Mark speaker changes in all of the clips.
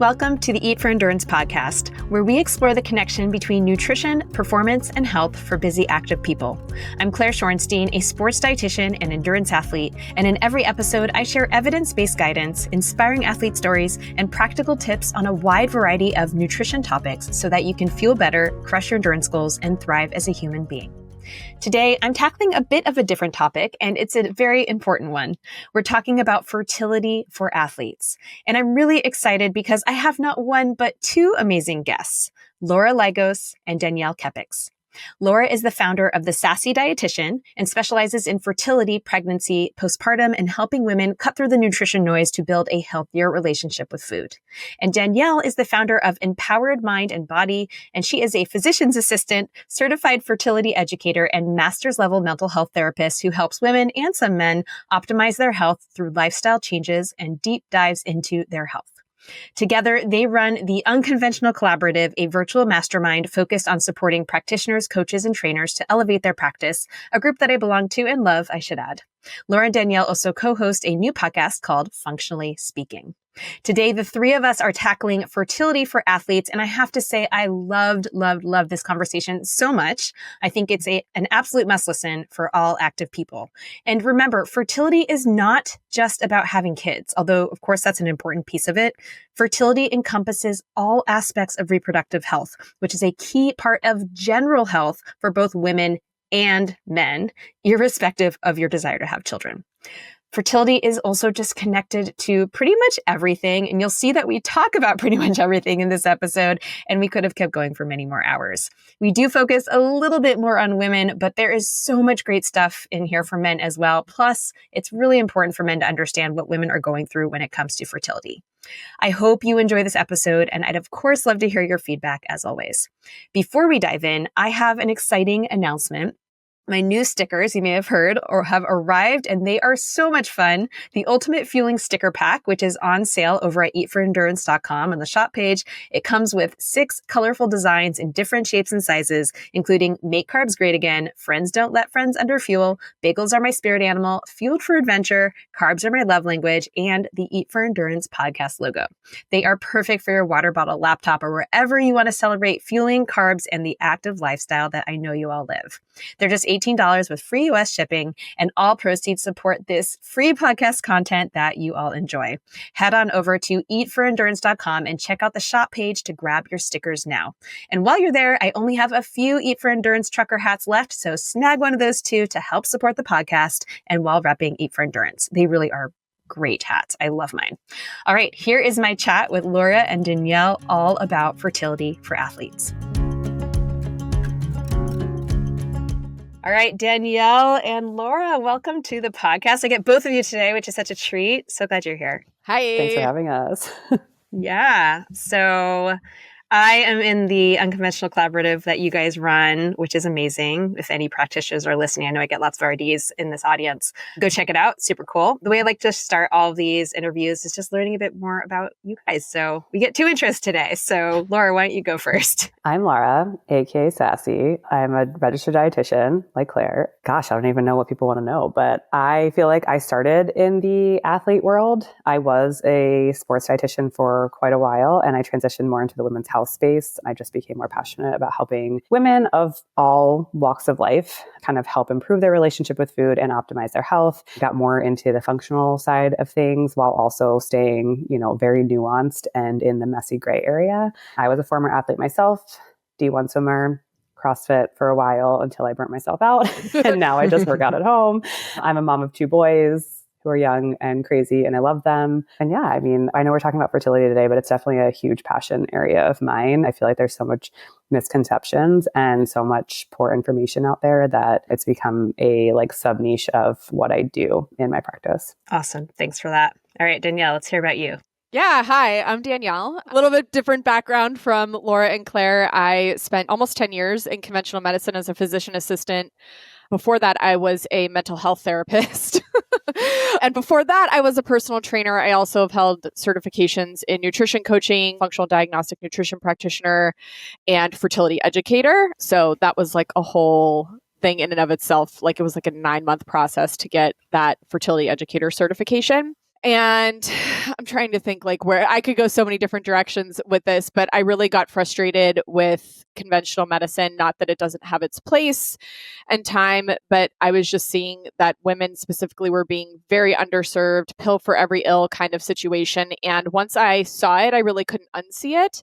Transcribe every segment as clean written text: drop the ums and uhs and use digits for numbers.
Speaker 1: Welcome to the Eat for Endurance podcast, where we explore the connection between nutrition, performance, and health for busy, active people. I'm Claire Shorenstein, a sports dietitian and endurance athlete, and in every episode, I share evidence-based guidance, inspiring athlete stories, and practical tips on a wide variety of nutrition topics so that you can feel better, crush your endurance goals, and thrive as a human being. Today, I'm tackling a bit of a different topic, and it's a very important one. We're talking about fertility for athletes. And I'm really excited because I have not one, but two amazing guests, Laura Ligos and Danielle Kepics. Laura is the founder of The Sassy Dietitian and specializes in fertility, pregnancy, postpartum, and helping women cut through the nutrition noise to build a healthier relationship with food. And Danielle is the founder of Empowered Mind and Body, and she is a physician's assistant, certified fertility educator, and master's level mental health therapist who helps women and some men optimize their health through lifestyle changes and deep dives into their health. Together, they run the Unconventional Collaborative, a virtual mastermind focused on supporting practitioners, coaches, and trainers to elevate their practice, a group that I belong to and love, I should add. Laura and Danielle also co-host a new podcast called Functionally Speaking. Today, the three of us are tackling fertility for athletes, and I have to say I loved this conversation so much. I think it's an absolute must listen for all active people. And remember, fertility is not just about having kids, although of course that's an important piece of it. Fertility encompasses all aspects of reproductive health, which is a key part of general health for both women and men, irrespective of your desire to have children. Fertility is also just connected to pretty much everything, and you'll see that we talk about pretty much everything in this episode, and we could have kept going for many more hours. We do focus a little bit more on women, but there is so much great stuff in here for men as well. Plus, it's really important for men to understand what women are going through when it comes to fertility. I hope you enjoy this episode, and I'd of course love to hear your feedback as always. Before we dive in, I have an exciting announcement. My new stickers, you may have heard, or have arrived, and they are so much fun. The Ultimate Fueling Sticker Pack, which is on sale over at eatforendurance.com on the shop page. It comes with 6 colorful designs in different shapes and sizes, including Make Carbs Great Again, Friends Don't Let Friends Underfuel, Bagels Are My Spirit Animal, Fueled for Adventure, Carbs Are My Love Language, and the Eat for Endurance podcast logo. They are perfect for your water bottle, laptop, or wherever you want to celebrate fueling, carbs, and the active lifestyle that I know you all live. They're just $18 with free US shipping, and all proceeds support this free podcast content that you all enjoy. Head on over to eatforendurance.com and check out the shop page to grab your stickers now. And while you're there, I only have a few Eat for Endurance trucker hats left, so snag one of those too to help support the podcast and while repping Eat for Endurance. They really are great hats. I love mine. All right, here is my chat with Laura and Danielle all about fertility for athletes. All right, Danielle and Laura, welcome to the podcast. I get both of you today, which is such a treat. So glad you're here.
Speaker 2: Hi.
Speaker 3: Thanks for having us.
Speaker 1: Yeah. So I am in the Unconventional Collaborative that you guys run, which is amazing. If any practitioners are listening, I know I get lots of RDs in this audience. Go check it out. Super cool. The way I like to start all of these interviews is just learning a bit more about you guys. So we get 2 interests today. So Laura, why don't you go first?
Speaker 3: I'm Laura, aka Sassy. I'm a registered dietitian like Claire. Gosh, I don't even know what people want to know, but I feel like I started in the athlete world. I was a sports dietitian for quite a while, and I transitioned more into the women's health space. I just became more passionate about helping women of all walks of life kind of help improve their relationship with food and optimize their health. Got more into the functional side of things while also staying, very nuanced and in the messy gray area. I was a former athlete myself, D1 swimmer, CrossFit for a while until I burnt myself out. And now I just work out at home. I'm a mom of 2 boys who are young and crazy, and I love them. And yeah, I know we're talking about fertility today, but it's definitely a huge passion area of mine. I feel like there's so much misconceptions and so much poor information out there that it's become a sub niche of what I do in my practice.
Speaker 1: Awesome. Thanks for that. All right, Danielle, let's hear about you.
Speaker 2: Yeah, hi, I'm Danielle. A little bit different background from Laura and Claire. I spent almost 10 years in conventional medicine as a physician assistant. Before that, I was a mental health therapist. And before that, I was a personal trainer. I also have held certifications in nutrition coaching, functional diagnostic nutrition practitioner, and fertility educator. So that was a whole thing in and of itself. It was a 9-month process to get that fertility educator certification. And I'm trying to think like where I could go so many different directions with this, but I really got frustrated with conventional medicine. Not that it doesn't have its place and time, but I was just seeing that women specifically were being very underserved, pill for every ill kind of situation. And once I saw it, I really couldn't unsee it.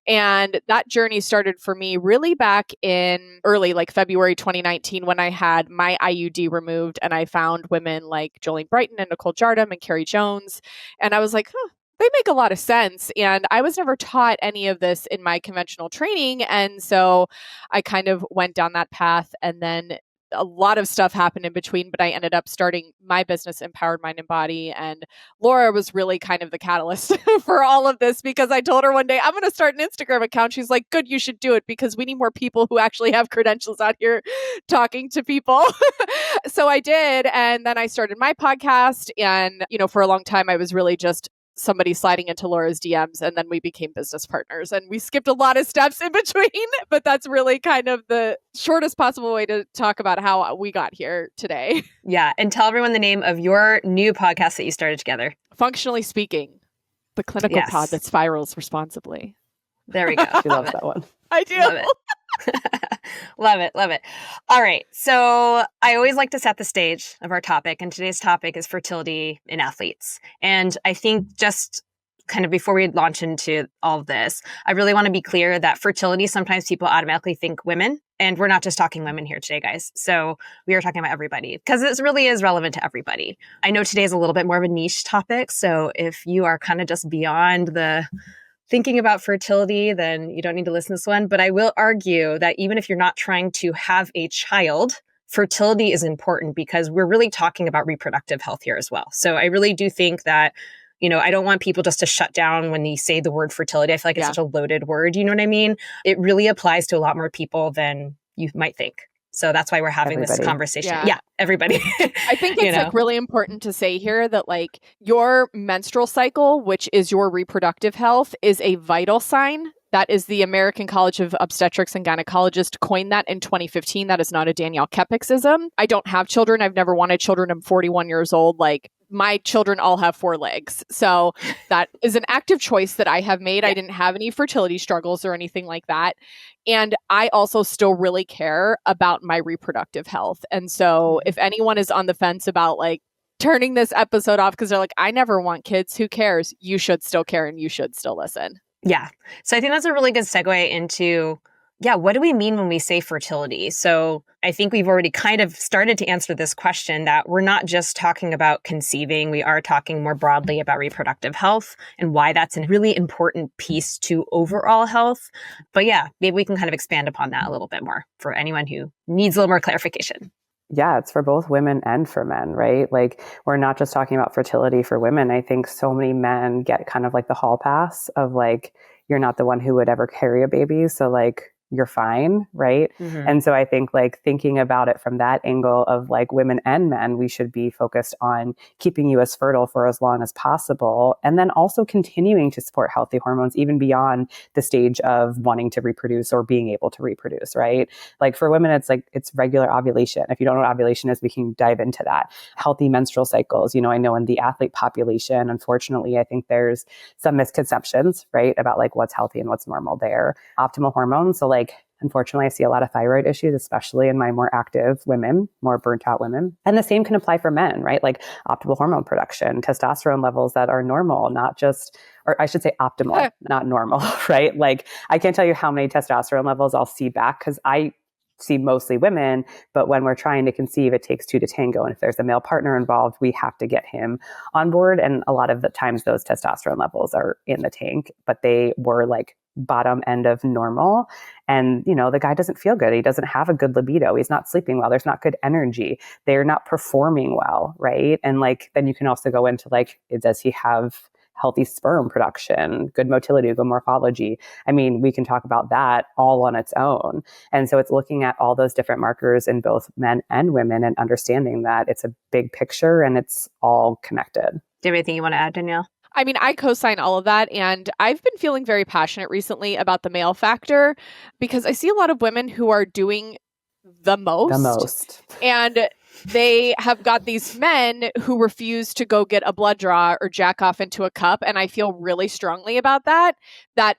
Speaker 2: And that journey started for me really back in early, like February 2019, when I had my IUD removed and I found women like Jolene Brighton and Nicole Jardim and Carrie Jones. And I was like, they make a lot of sense. And I was never taught any of this in my conventional training. And so I kind of went down that path, and then a lot of stuff happened in between, but I ended up starting my business, Empowered Mind and Body. And Laura was really kind of the catalyst for all of this, because I told her one day, I'm going to start an Instagram account. She's like, good, you should do it, because we need more people who actually have credentials out here talking to people. So I did. And then I started my podcast. And, for a long time, I was really just somebody sliding into Laura's DMs, and then we became business partners, and we skipped a lot of steps in between, but that's really kind of the shortest possible way to talk about how we got here today.
Speaker 1: Yeah. And tell everyone the name of your new podcast that you started together.
Speaker 2: Functionally Speaking, the clinical pod that spirals responsibly.
Speaker 1: There we go.
Speaker 3: She loves that one.
Speaker 2: I do.
Speaker 1: Love it. Love it. Love it. All right. So I always like to set the stage of our topic, and today's topic is fertility in athletes. And I think just kind of before we launch into all of this, I really want to be clear that fertility, sometimes people automatically think women, and we're not just talking women here today, guys. So we are talking about everybody, because it really is relevant to everybody. I know today is a little bit more of a niche topic. So if you are kind of just beyond the thinking about fertility, then you don't need to listen to this one. But I will argue that even if you're not trying to have a child, fertility is important, because we're really talking about reproductive health here as well. So I really do think that, I don't want people just to shut down when they say the word fertility. I feel like it's such a loaded word. You know what I mean? It really applies to a lot more people than you might think. So that's why we're having this conversation. Yeah, everybody.
Speaker 2: I think it's like really important to say here that like your menstrual cycle, which is your reproductive health, is a vital sign. That is the American College of Obstetrics and Gynecologists coined that in 2015. That is not a Danielle Kepicsism. I don't have children. I've never wanted children. I'm 41 years old. Like, my children all have 4 legs. So that is an active choice that I have made. I didn't have any fertility struggles or anything like that. And I also still really care about my reproductive health. And so if anyone is on the fence about like turning this episode off because they're like, I never want kids, who cares? You should still care, and you should still listen.
Speaker 1: Yeah. So I think that's a really good segue into, what do we mean when we say fertility? So I think we've already kind of started to answer this question, that we're not just talking about conceiving. We are talking more broadly about reproductive health and why that's a really important piece to overall health. But maybe we can kind of expand upon that a little bit more for anyone who needs a little more clarification.
Speaker 3: Yeah, it's for both women and for men, right? Like, we're not just talking about fertility for women. I think so many men get kind of like the hall pass of like, you're not the one who would ever carry a baby. So like, you're fine, right? Mm-hmm. And so I think like thinking about it from that angle of like women and men, we should be focused on keeping you as fertile for as long as possible. And then also continuing to support healthy hormones, even beyond the stage of wanting to reproduce or being able to reproduce, right? Like for women, it's regular ovulation. If you don't know what ovulation is, we can dive into that. Healthy menstrual cycles. I know in the athlete population, unfortunately, I think there's some misconceptions, right? About like what's healthy and what's normal there. Optimal hormones. So like, unfortunately, I see a lot of thyroid issues, especially in my more active women, more burnt out women. And the same can apply for men, right? Like optimal hormone production, testosterone levels that are normal, not just, or I should say optimal, not normal, right? Like I can't tell you how many testosterone levels I'll see back, because I see mostly women, but when we're trying to conceive, it takes 2 to tango. And if there's a male partner involved, we have to get him on board. And a lot of the times those testosterone levels are in the tank, but they were like bottom end of normal. And, the guy doesn't feel good. He doesn't have a good libido. He's not sleeping well. There's not good energy. They're not performing well, right? And like, then you can also go into like, does he have healthy sperm production, good motility, good morphology? I mean, we can talk about that all on its own. And so it's looking at all those different markers in both men and women and understanding that it's a big picture and it's all connected.
Speaker 1: Do you have anything you want to add, Danielle?
Speaker 2: I mean, I co-sign all of that. And I've been feeling very passionate recently about the male factor, because I see a lot of women who are doing the most.
Speaker 3: The most.
Speaker 2: And they have got these men who refuse to go get a blood draw or jack off into a cup. And I feel really strongly about that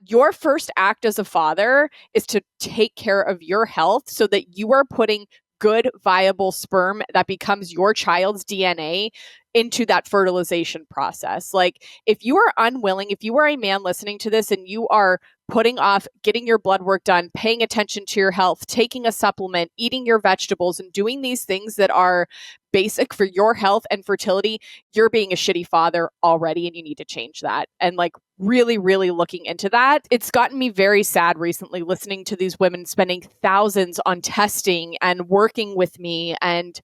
Speaker 2: your first act as a father is to take care of your health so that you are putting good, viable sperm that becomes your child's DNA into that fertilization process. Like, if you are unwilling, if you are a man listening to this and you are putting off getting your blood work done, paying attention to your health, taking a supplement, eating your vegetables, and doing these things that are basic for your health and fertility, you're being a shitty father already, and you need to change that. And like, really, really looking into that. It's gotten me very sad recently listening to these women spending thousands on testing and working with me and,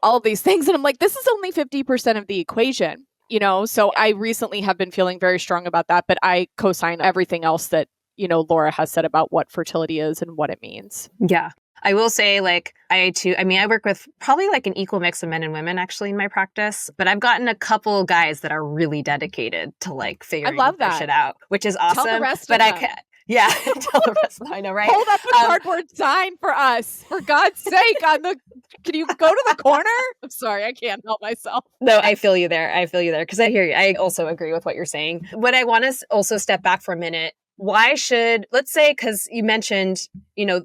Speaker 2: all of these things. And I'm like, this is only 50% of the equation, So I recently have been feeling very strong about that, but I co-sign everything else that, Laura has said about what fertility is and what it means.
Speaker 1: Yeah. I will say, I work with probably like an equal mix of men and women actually in my practice, but I've gotten a couple guys that are really dedicated to like figuring this shit out, which is awesome.
Speaker 2: Tell the rest
Speaker 1: but
Speaker 2: of
Speaker 1: I
Speaker 2: them.
Speaker 1: can, yeah, tell the rest of them, I know, right?
Speaker 2: Hold up a cardboard sign for us, for God's sake. Can you go to the corner? I'm sorry, I can't help myself.
Speaker 1: No, I feel you there. Because I hear you. I also agree with what you're saying. What I want to also step back for a minute. Let's say, because you mentioned,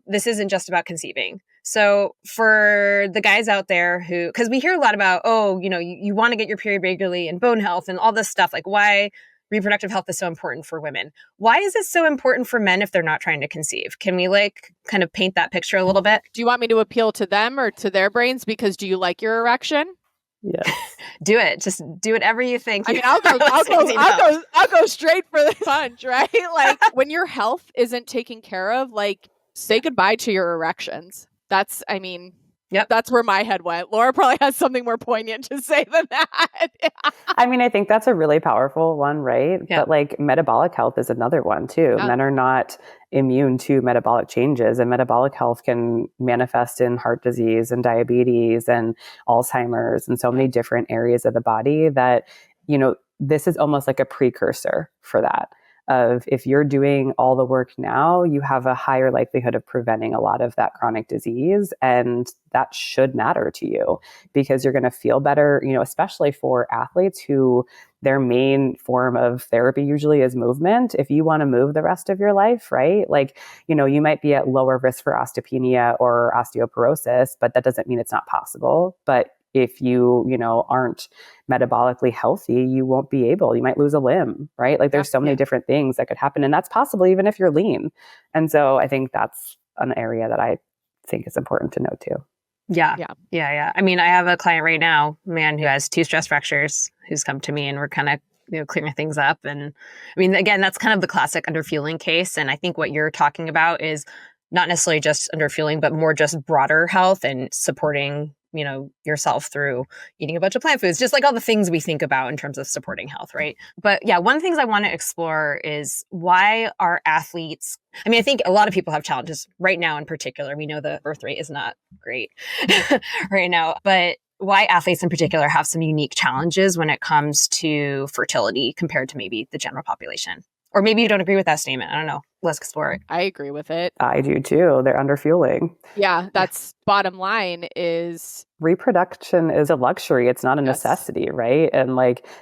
Speaker 1: this isn't just about conceiving. So for the guys out there because we hear a lot about, you want to get your period regularly and bone health and all this stuff, like why reproductive health is so important for women. Why is it so important for men if they're not trying to conceive? Can we kind of paint that picture a little bit?
Speaker 2: Do you want me to appeal to them or to their brains? Because do you like your erection?
Speaker 3: Yes.
Speaker 1: Do it. Just do whatever you think.
Speaker 2: I mean, I'll go straight for the punch, right? Like, when your health isn't taken care of, say goodbye to your erections. That's where my head went. Laura probably has something more poignant to say than that.
Speaker 3: I think that's a really powerful one, right?
Speaker 1: Yeah.
Speaker 3: But metabolic health is another one too. Yeah. Men are not immune to metabolic changes, and metabolic health can manifest in heart disease and diabetes and Alzheimer's and so many different areas of the body that, this is almost like a precursor for that. Of if you're doing all the work now, you have a higher likelihood of preventing a lot of that chronic disease. And that should matter to you because you're going to feel better, especially for athletes who their main form of therapy usually is movement. If you want to move the rest of your life, right? You might be at lower risk for osteopenia or osteoporosis, but that doesn't mean it's not possible. But if you aren't metabolically healthy, you won't be able, you might lose a limb, right? There's so many different things that could happen. And that's possible even if you're lean. And so I think that's an area that I think is important to know too.
Speaker 1: Yeah. I mean, I have a client right now, a man who has 2 stress fractures, who's come to me and we're kind of clearing things up. And I mean, again, that's kind of the classic underfueling case. And I think what you're talking about is not necessarily just underfueling, but more just broader health and supporting yourself through eating a bunch of plant foods, just like all the things we think about in terms of supporting health, right? But yeah, one of the things I want to explore is why are athletes, I mean, I think a lot of people have challenges right now in particular. We know the birth rate is not great right now, but why athletes in particular have some unique challenges when it comes to fertility compared to maybe the general population. Or maybe you don't agree with that statement. I don't know. Let's explore it.
Speaker 2: I agree with it.
Speaker 3: I do too. They're underfueling.
Speaker 2: Yeah, that's bottom line is
Speaker 3: reproduction is a luxury. It's not a necessity, right? And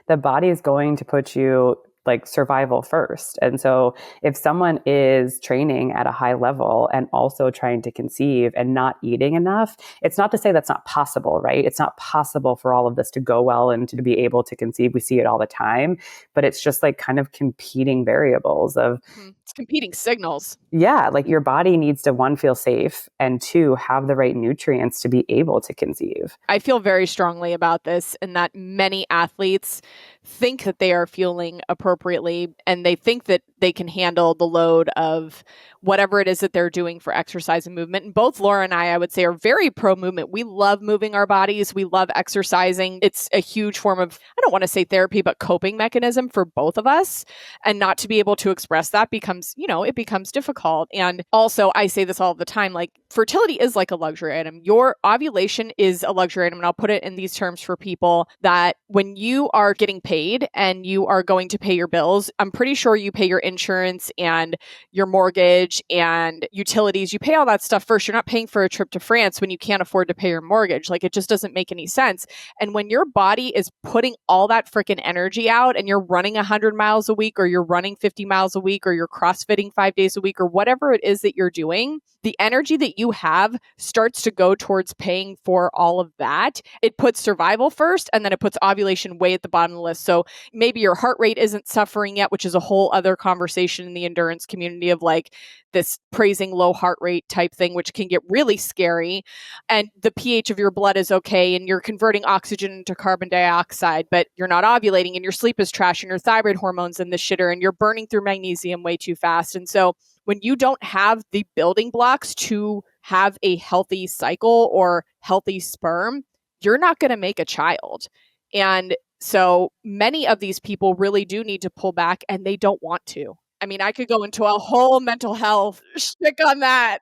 Speaker 3: the body is going to put you survival first. And so if someone is training at a high level and also trying to conceive and not eating enough, it's not to say that's not possible, right? It's not possible for all of this to go well and to be able to conceive. We see it all the time, but it's just kind of competing variables of
Speaker 2: it's competing signals.
Speaker 3: Yeah. Your body needs to 1, feel safe and 2, have the right nutrients to be able to conceive.
Speaker 2: I feel very strongly about this and that many athletes think that they are fueling appropriately and they think that they can handle the load of whatever it is that they're doing for exercise and movement. And both Laura and I would say, are very pro movement. We love moving our bodies. We love exercising. It's a huge form of, I don't want to say therapy, but coping mechanism for both of us. And not to be able to express that becomes becomes, it becomes difficult. And also, I say this all the time, like fertility is like a luxury item. Your ovulation is a luxury item. And I'll put it in these terms for people that when you are getting paid and you are going to pay your bills, I'm pretty sure you pay your insurance and your mortgage and utilities. You pay all that stuff first. You're not paying for a trip to France when you can't afford to pay your mortgage. Like, it just doesn't make any sense. And when your body is putting all that freaking energy out and you're running 100 miles a week, or you're running 50 miles a week, or you're CrossFitting 5 days a week, or whatever it is that you're doing, the energy that you have starts to go towards paying for all of that. It puts survival first, and then it puts ovulation way at the bottom of the list. So maybe your heart rate isn't suffering yet, which is a whole other conversation in the endurance community of like this praising low heart rate type thing, which can get really scary. And the pH of your blood is okay, and you're converting oxygen into carbon dioxide, but you're not ovulating, and your sleep is trash, and your thyroid hormones in the shitter, and you're burning through magnesium way too fast. And so when you don't have the building blocks to have a healthy cycle or healthy sperm, you're not going to make a child. And so many of these people really do need to pull back, and they don't want to. I mean, I could go into a whole mental health shtick on that.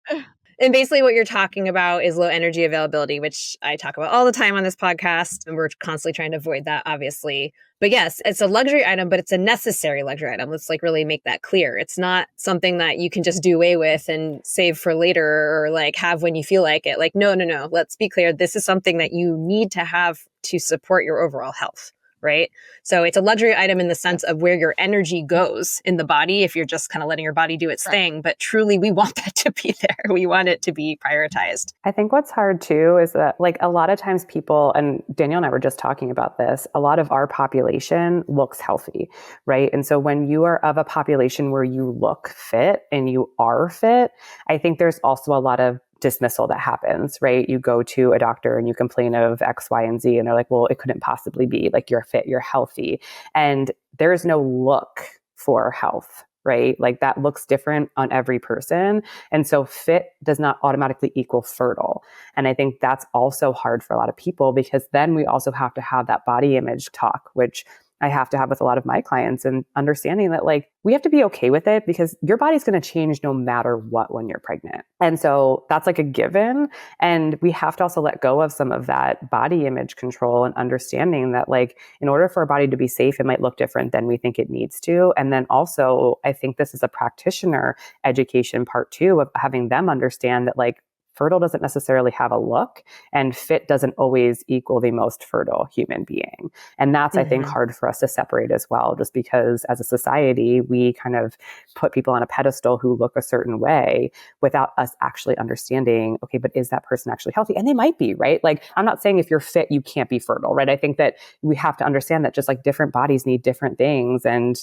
Speaker 1: And basically what you're talking about is low energy availability, which I talk about all the time on this podcast. And we're constantly trying to avoid that, obviously. But yes, it's a luxury item, but it's a necessary luxury item. Let's like really make that clear. It's not something that you can just do away with and save for later or like have when you feel like it. Like, no. Let's be clear. This is something that you need to have to support your overall health. Right? So it's a luxury item in the sense of where your energy goes in the body if you're just kind of letting your body do its thing. But truly, we want that to be there. We want it to be prioritized.
Speaker 3: I think what's hard too is that like a lot of times people, and Danielle and I were just talking about this, a lot of our population looks healthy, right? And so when you are of a population where you look fit and you are fit, I think there's also a lot of dismissal that happens, right? You go to a doctor and you complain of X, Y, and Z, and they're like, well, it couldn't possibly be. Like, you're fit, you're healthy. And there's no look for health, right? Like, that looks different on every person. And so fit does not automatically equal fertile. And I think that's also hard for a lot of people, because then we also have to have that body image talk, which I have to have with a lot of my clients, and understanding that like we have to be okay with it, because your body's going to change no matter what when you're pregnant. And so that's like a given. And we have to also let go of some of that body image control, and understanding that like in order for our body to be safe, it might look different than we think it needs to. And then also, I think this is a practitioner education part too, of having them understand that like fertile doesn't necessarily have a look, and fit doesn't always equal the most fertile human being. And that's, I think, hard for us to separate as well, just because as a society, we kind of put people on a pedestal who look a certain way without us actually understanding, okay, but is that person actually healthy? And they might be, right? Like, I'm not saying if you're fit, you can't be fertile, right? I think that we have to understand that just like different bodies need different things. And,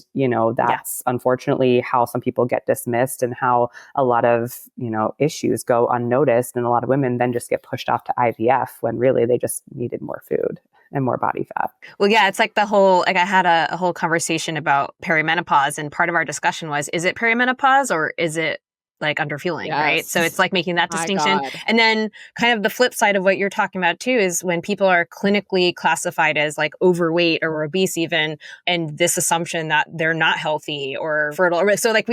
Speaker 3: that's unfortunately how some people get dismissed, and how a lot of, issues go unnoticed. And a lot of women then just get pushed off to IVF when really they just needed more food and more body fat.
Speaker 1: Well, yeah, it's like I had a whole conversation about perimenopause, and part of our discussion was, is it perimenopause or is it like underfueling, right? So it's like making that distinction. And then kind of the flip side of what you're talking about too is when people are clinically classified as like overweight or obese even, and this assumption that they're not healthy or fertile. So like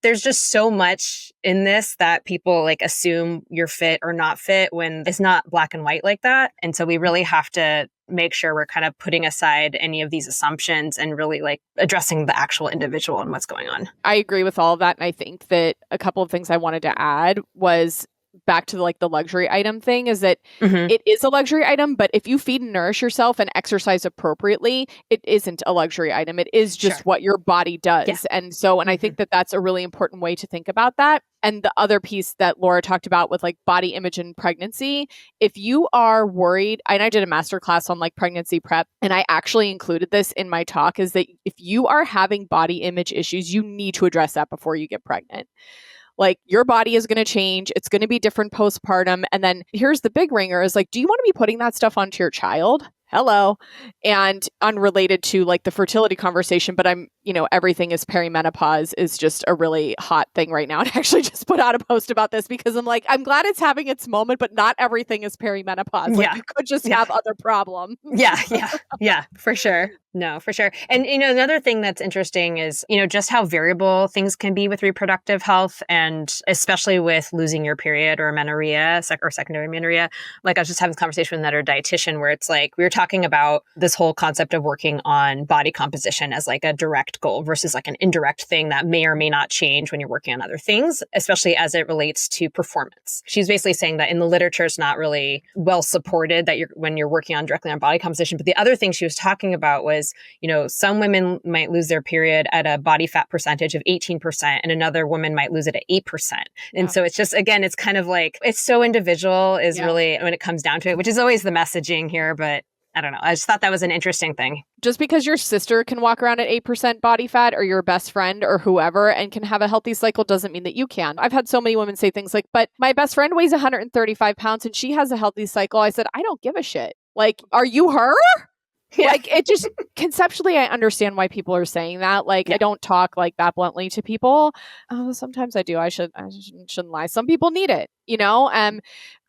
Speaker 1: there's just so much in this that people like assume you're fit or not fit when it's not black and white like that. And so we really have to make sure we're kind of putting aside any of these assumptions and really like addressing the actual individual and what's going on.
Speaker 2: I agree with all of that. And I think that a couple of things I wanted to add was back to like the luxury item thing, is that it is a luxury item, but if you feed and nourish yourself and exercise appropriately, it isn't a luxury item. It is just what your body does. Yeah. And so, and I think that that's a really important way to think about that. And the other piece that Laura talked about with like body image and pregnancy, if you are worried, and I did a masterclass on like pregnancy prep, and I actually included this in my talk, is that if you are having body image issues, you need to address that before you get pregnant. Like, your body is going to change. It's going to be different postpartum. And then here's the big ringer is like, do you want to be putting that stuff onto your child? Hello. And unrelated to like the fertility conversation, but I'm, everything is perimenopause is just a really hot thing right now. And I actually just put out a post about this because I'm like, I'm glad it's having its moment, but not everything is perimenopause. Like you could just have other problems.
Speaker 1: Yeah, for sure. No, for sure. And, another thing that's interesting is, just how variable things can be with reproductive health, and especially with losing your period or amenorrhea or secondary amenorrhea. Like I was just having this conversation with another dietitian where it's like, we were talking about this whole concept of working on body composition as like a direct goal versus like an indirect thing that may or may not change when you're working on other things, especially as it relates to performance. She's basically saying that in the literature, it's not really well supported that when you're working on directly on body composition. But the other thing she was talking about was, some women might lose their period at a body fat percentage of 18%, and another woman might lose it at 8%. And so it's just, again, it's kind of like, it's so individual is really when it comes down to it, which is always the messaging here. But I don't know. I just thought that was an interesting thing.
Speaker 2: Just because your sister can walk around at 8% body fat, or your best friend or whoever, and can have a healthy cycle doesn't mean that you can. I've had so many women say things like, but my best friend weighs 135 pounds and she has a healthy cycle. I said, I don't give a shit. Like, are you her? Yeah. Like, it just conceptually, I understand why people are saying that. Like, I don't talk like that bluntly to people. Sometimes I do. I shouldn't lie. Some people need it,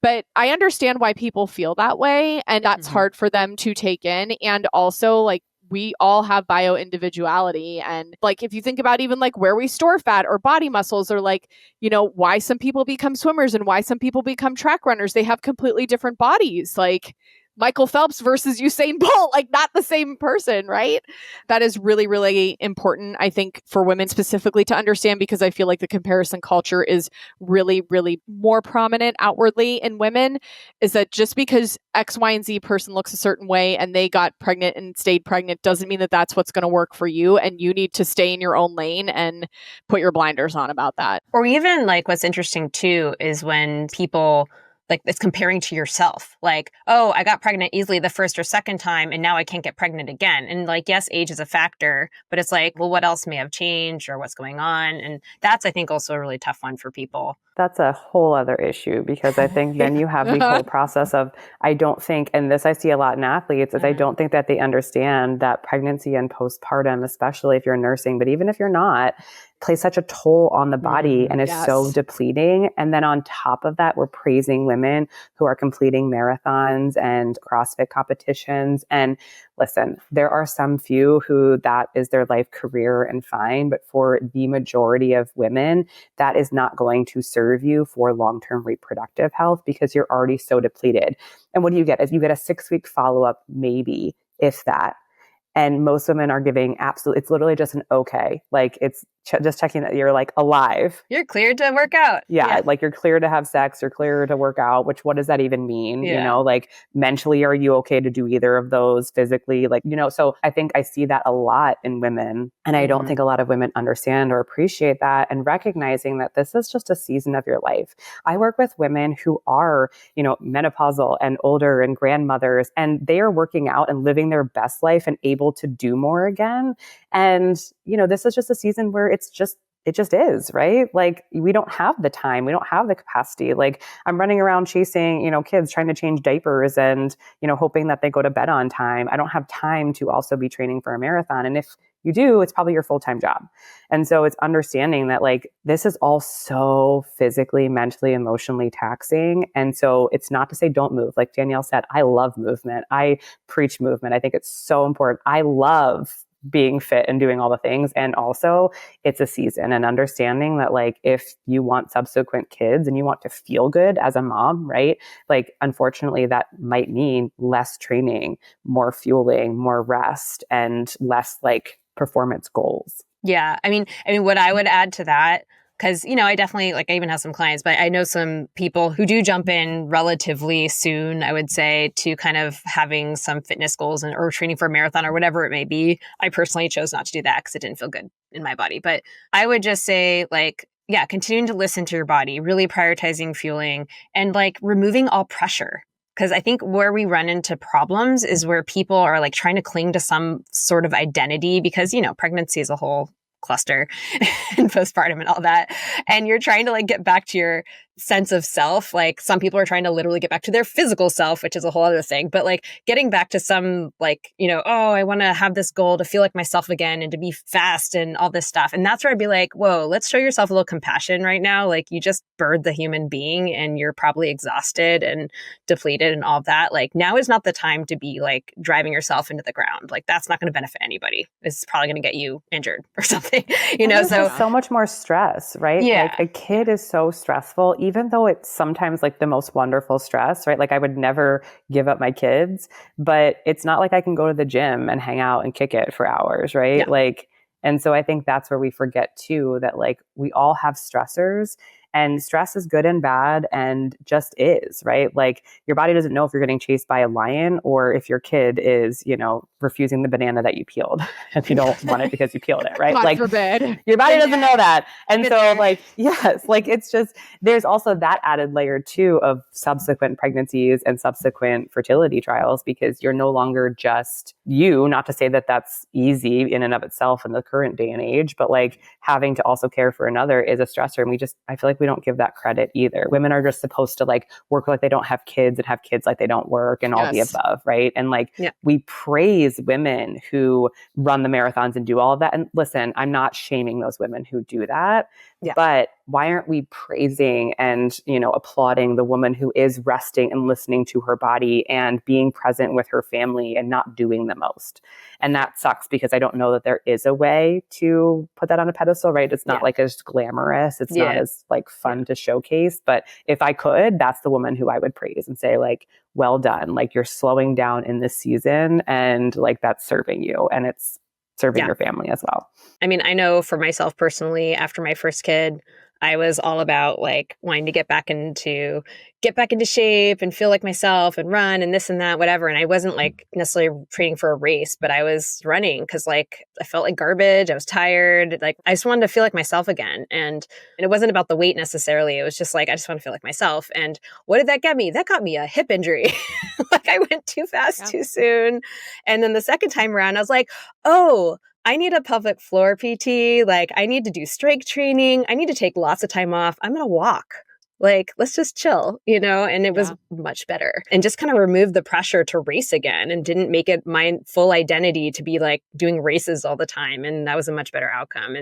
Speaker 2: but I understand why people feel that way. And that's hard for them to take in. And also, like, we all have bio individuality. And like, if you think about even like where we store fat or body muscles, or like, why some people become swimmers and why some people become track runners, they have completely different bodies. Like, Michael Phelps versus Usain Bolt, like not the same person, right? That is really, really important, I think, for women specifically to understand, because I feel like the comparison culture is really, really more prominent outwardly in women, is that just because X, Y, and Z person looks a certain way and they got pregnant and stayed pregnant doesn't mean that that's what's going to work for you. And you need to stay in your own lane and put your blinders on about that.
Speaker 1: Or even like what's interesting too is when people like it's comparing to yourself. Like, oh, I got pregnant easily the first or second time and now I can't get pregnant again. And like, yes, age is a factor, but it's like, well, what else may have changed or what's going on? And that's, I think, also a really tough one for people.
Speaker 3: That's a whole other issue, because I think then you have the whole process of, I don't think, and this I see a lot in athletes, is I don't think that they understand that pregnancy and postpartum, especially if you're nursing, but even if you're not, plays such a toll on the body and is so depleting. And then on top of that, we're praising women who are completing marathons and CrossFit competitions. And listen, there are some few who that is their life career and fine, but for the majority of women, that is not going to serve you for long-term reproductive health, because you're already so depleted. And what do you get? Is you get a 6-week follow-up, maybe, if that. And most women are giving it's literally just an okay. Like it's just checking that you're like alive.
Speaker 1: You're cleared to work out.
Speaker 3: Yeah. Like you're clear to have sex, you're clear to work out, what does that even mean? Like mentally, are you okay to do either of those? Physically? Like, so I think I see that a lot in women. And I don't think a lot of women understand or appreciate that, and recognizing that this is just a season of your life. I work with women who are, menopausal and older and grandmothers, and they are working out and living their best life and able to do more again. And, this is just a season where it just is, right? Like we don't have the time. We don't have the capacity. Like I'm running around chasing, kids, trying to change diapers and, hoping that they go to bed on time. I don't have time to also be training for a marathon. And if you do, it's probably your full-time job. And so it's understanding that like, this is all so physically, mentally, emotionally taxing. And so it's not to say don't move. Like Danielle said, I love movement. I preach movement. I think it's so important. I love being fit and doing all the things. And also it's a season, and understanding that like, if you want subsequent kids and you want to feel good as a mom, right? Like, unfortunately that might mean less training, more fueling, more rest, and less like performance goals.
Speaker 1: Yeah. I mean, what I would add to that, because, I definitely, like, I even have some clients, but I know some people who do jump in relatively soon, I would say, to kind of having some fitness goals or training for a marathon or whatever it may be. I personally chose not to do that because it didn't feel good in my body. But I would just say, like, yeah, continuing to listen to your body, really prioritizing fueling, and like removing all pressure. Because I think where we run into problems is where people are like trying to cling to some sort of identity, because, pregnancy is a whole cluster and postpartum and all that. And you're trying to like get back to your sense of self. Like some people are trying to literally get back to their physical self, which is a whole other thing. But like getting back to some like, oh, I want to have this goal to feel like myself again and to be fast and all this stuff. And that's where I'd be like, whoa, let's show yourself a little compassion right now. Like you just birthed the human being and you're probably exhausted and depleted and all of that. Like now is not the time to be like driving yourself into the ground. Like that's not going to benefit anybody. It's probably going to get you injured or something,
Speaker 3: So much more stress, right?
Speaker 1: Yeah.
Speaker 3: Like a kid is so stressful, even though it's sometimes like the most wonderful stress, right? Like I would never give up my kids, but it's not like I can go to the gym and hang out and kick it for hours, right?
Speaker 1: Yeah.
Speaker 3: And so I think that's where we forget too, that like we all have stressors. And stress is good and bad and just is, right? Like your body doesn't know if you're getting chased by a lion or if your kid is, refusing the banana that you peeled and you don't want it because you peeled it, right?
Speaker 2: God forbid.
Speaker 3: Your body doesn't know that. And so yes, it's just, there's also that added layer too of subsequent pregnancies and subsequent fertility trials because you're no longer just you, not to say that that's easy in and of itself in the current day and age, but like having to also care for another is a stressor. And I feel like we don't give that credit either. Women are just supposed to like work like they don't have kids and have kids like they don't work and all the above, right? And we praise plays women who run the marathons and do all of that. And listen, I'm not shaming those women who do that, but why aren't we praising and, applauding the woman who is resting and listening to her body and being present with her family and not doing the most? And that sucks because I don't know that there is a way to put that on a pedestal, right? It's not like as glamorous. It's not as fun to showcase. But if I could, that's the woman who I would praise and say well done. You're slowing down in this season and that's serving you and it's serving your family as well.
Speaker 1: I mean, I know for myself personally, after my first kid, I was all about wanting to get back into shape and feel like myself and run and this and that, whatever. And I wasn't necessarily training for a race, but I was running because I felt like garbage. I was tired. I just wanted to feel like myself again. And it wasn't about the weight necessarily. It was just I just want to feel like myself. And what did that get me? That got me a hip injury. I went too fast too soon. And then the second time around, I was like, oh, I need a pelvic floor PT. I need to do strength training. I need to take lots of time off. I'm going to walk. Let's just chill, and it was much better and just kind of removed the pressure to race again and didn't make it my full identity to be doing races all the time. And that was a much better outcome.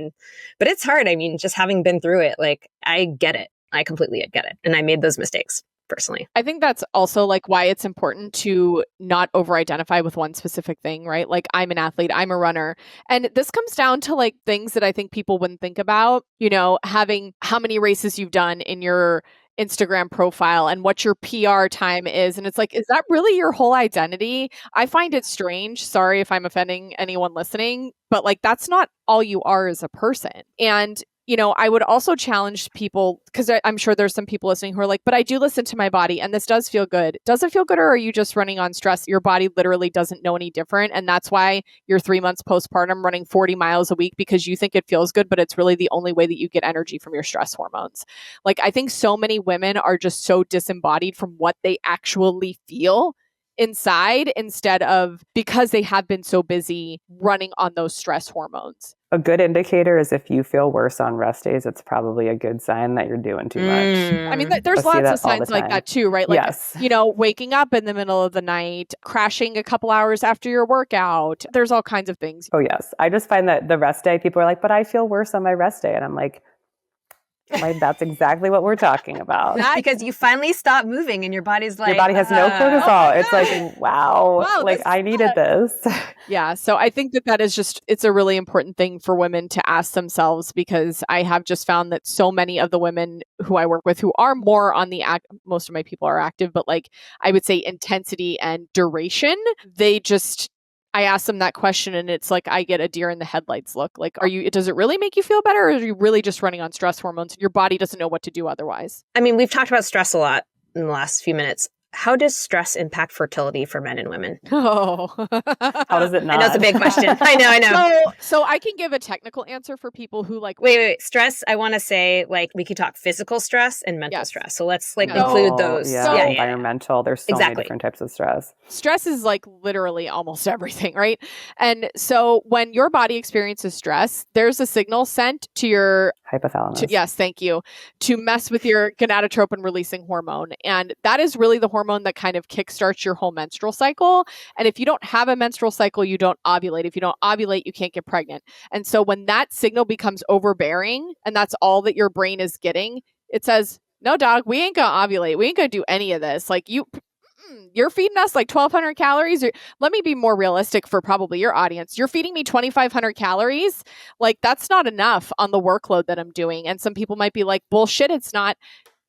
Speaker 1: But it's hard. I mean, just having been through it, I get it. I completely get it. And I made those mistakes. Personally,
Speaker 2: I think that's also why it's important to not over-identify with one specific thing, right? I'm an athlete, I'm a runner. And this comes down to things that I think people wouldn't think about, having how many races you've done in your Instagram profile and what your PR time is. And it's is that really your whole identity? I find it strange. Sorry if I'm offending anyone listening, but that's not all you are as a person. And I would also challenge people because I'm sure there's some people listening who are but I do listen to my body and this does feel good. Does it feel good or are you just running on stress? Your body literally doesn't know any different. And that's why you're 3 months postpartum running 40 miles a week because you think it feels good, but it's really the only way that you get energy from your stress hormones. I think so many women are just so disembodied from what they actually feel inside instead of because they have been so busy running on those stress hormones.
Speaker 3: A good indicator is if you feel worse on rest days, it's probably a good sign that you're doing too much.
Speaker 2: I mean, there's lots of signs like that too, right?
Speaker 3: Yes.
Speaker 2: Waking up in the middle of the night, crashing a couple hours after your workout. There's all kinds of things.
Speaker 3: Oh, yes. I just find that the rest day, people are but I feel worse on my rest day. And I'm that's exactly what we're talking about.
Speaker 1: That's because you finally stop moving and your body's
Speaker 3: your body has no cortisol. It's wow, I needed this.
Speaker 2: Yeah. So I think that is it's a really important thing for women to ask themselves because I have just found that so many of the women who I work with who are more on the most of my people are active, but I would say intensity and duration, I ask them that question and it's I get a deer in the headlights look. Does it really make you feel better or are you really just running on stress hormones and your body doesn't know what to do otherwise? I
Speaker 1: mean, we've talked about stress a lot in the last few minutes. How does stress impact fertility for men and women?
Speaker 2: Oh,
Speaker 3: how does it not?
Speaker 1: I know it's a big question. I know.
Speaker 2: So I can give a technical answer for people who
Speaker 1: Wait. Stress. I want to say we could talk physical stress and mental stress. So let's include those.
Speaker 3: Yeah, environmental. There's so many different types of stress.
Speaker 2: Stress is literally almost everything, right? And so when your body experiences stress, there's a signal sent to your
Speaker 3: Hypothalamus.
Speaker 2: Yes, thank you. To mess with your gonadotropin releasing hormone. And that is really the hormone that kind of kickstarts your whole menstrual cycle. And if you don't have a menstrual cycle, you don't ovulate. If you don't ovulate, you can't get pregnant. And so when that signal becomes overbearing and that's all that your brain is getting, it says, no, dog, we ain't gonna ovulate. We ain't gonna do any of this. Like you're feeding us like 1,200 calories. Or, let me be more realistic for probably your audience. You're feeding me 2,500 calories. Like that's not enough on the workload that I'm doing. And some people might be like, bullshit, it's not.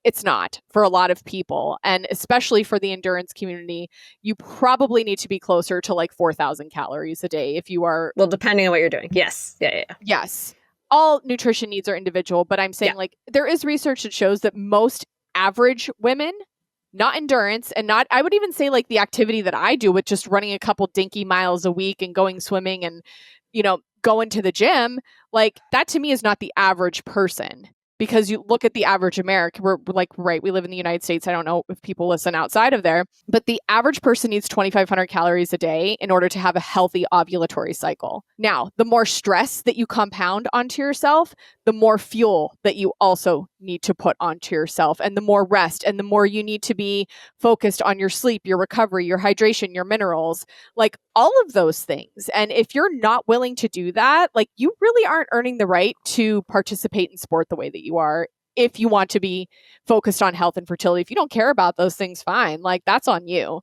Speaker 2: It's not for a lot of people. And especially for the endurance community, you probably need to be closer to like 4,000 calories a day if you are.
Speaker 1: Well, depending on what you're doing. Yes. Yeah.
Speaker 2: Yes. All nutrition needs are individual, but I'm saying like there is research that shows that most average women, not endurance and not, I would even say like the activity that I do with just running a couple dinky miles a week and going swimming and, going to the gym, like that to me is not the average person. Because you look at the average American, we're like, right, we live in the United States. I don't know if people listen outside of there, but the average person needs 2,500 calories a day in order to have a healthy ovulatory cycle. Now, the more stress that you compound onto yourself, the more fuel that you also need to put onto yourself, and the more rest, and the more you need to be focused on your sleep, your recovery, your hydration, your minerals, like all of those things. And if you're not willing to do that, like you really aren't earning the right to participate in sport the way that you are. If you want to be focused on health and fertility, if you don't care about those things, fine, like that's on you.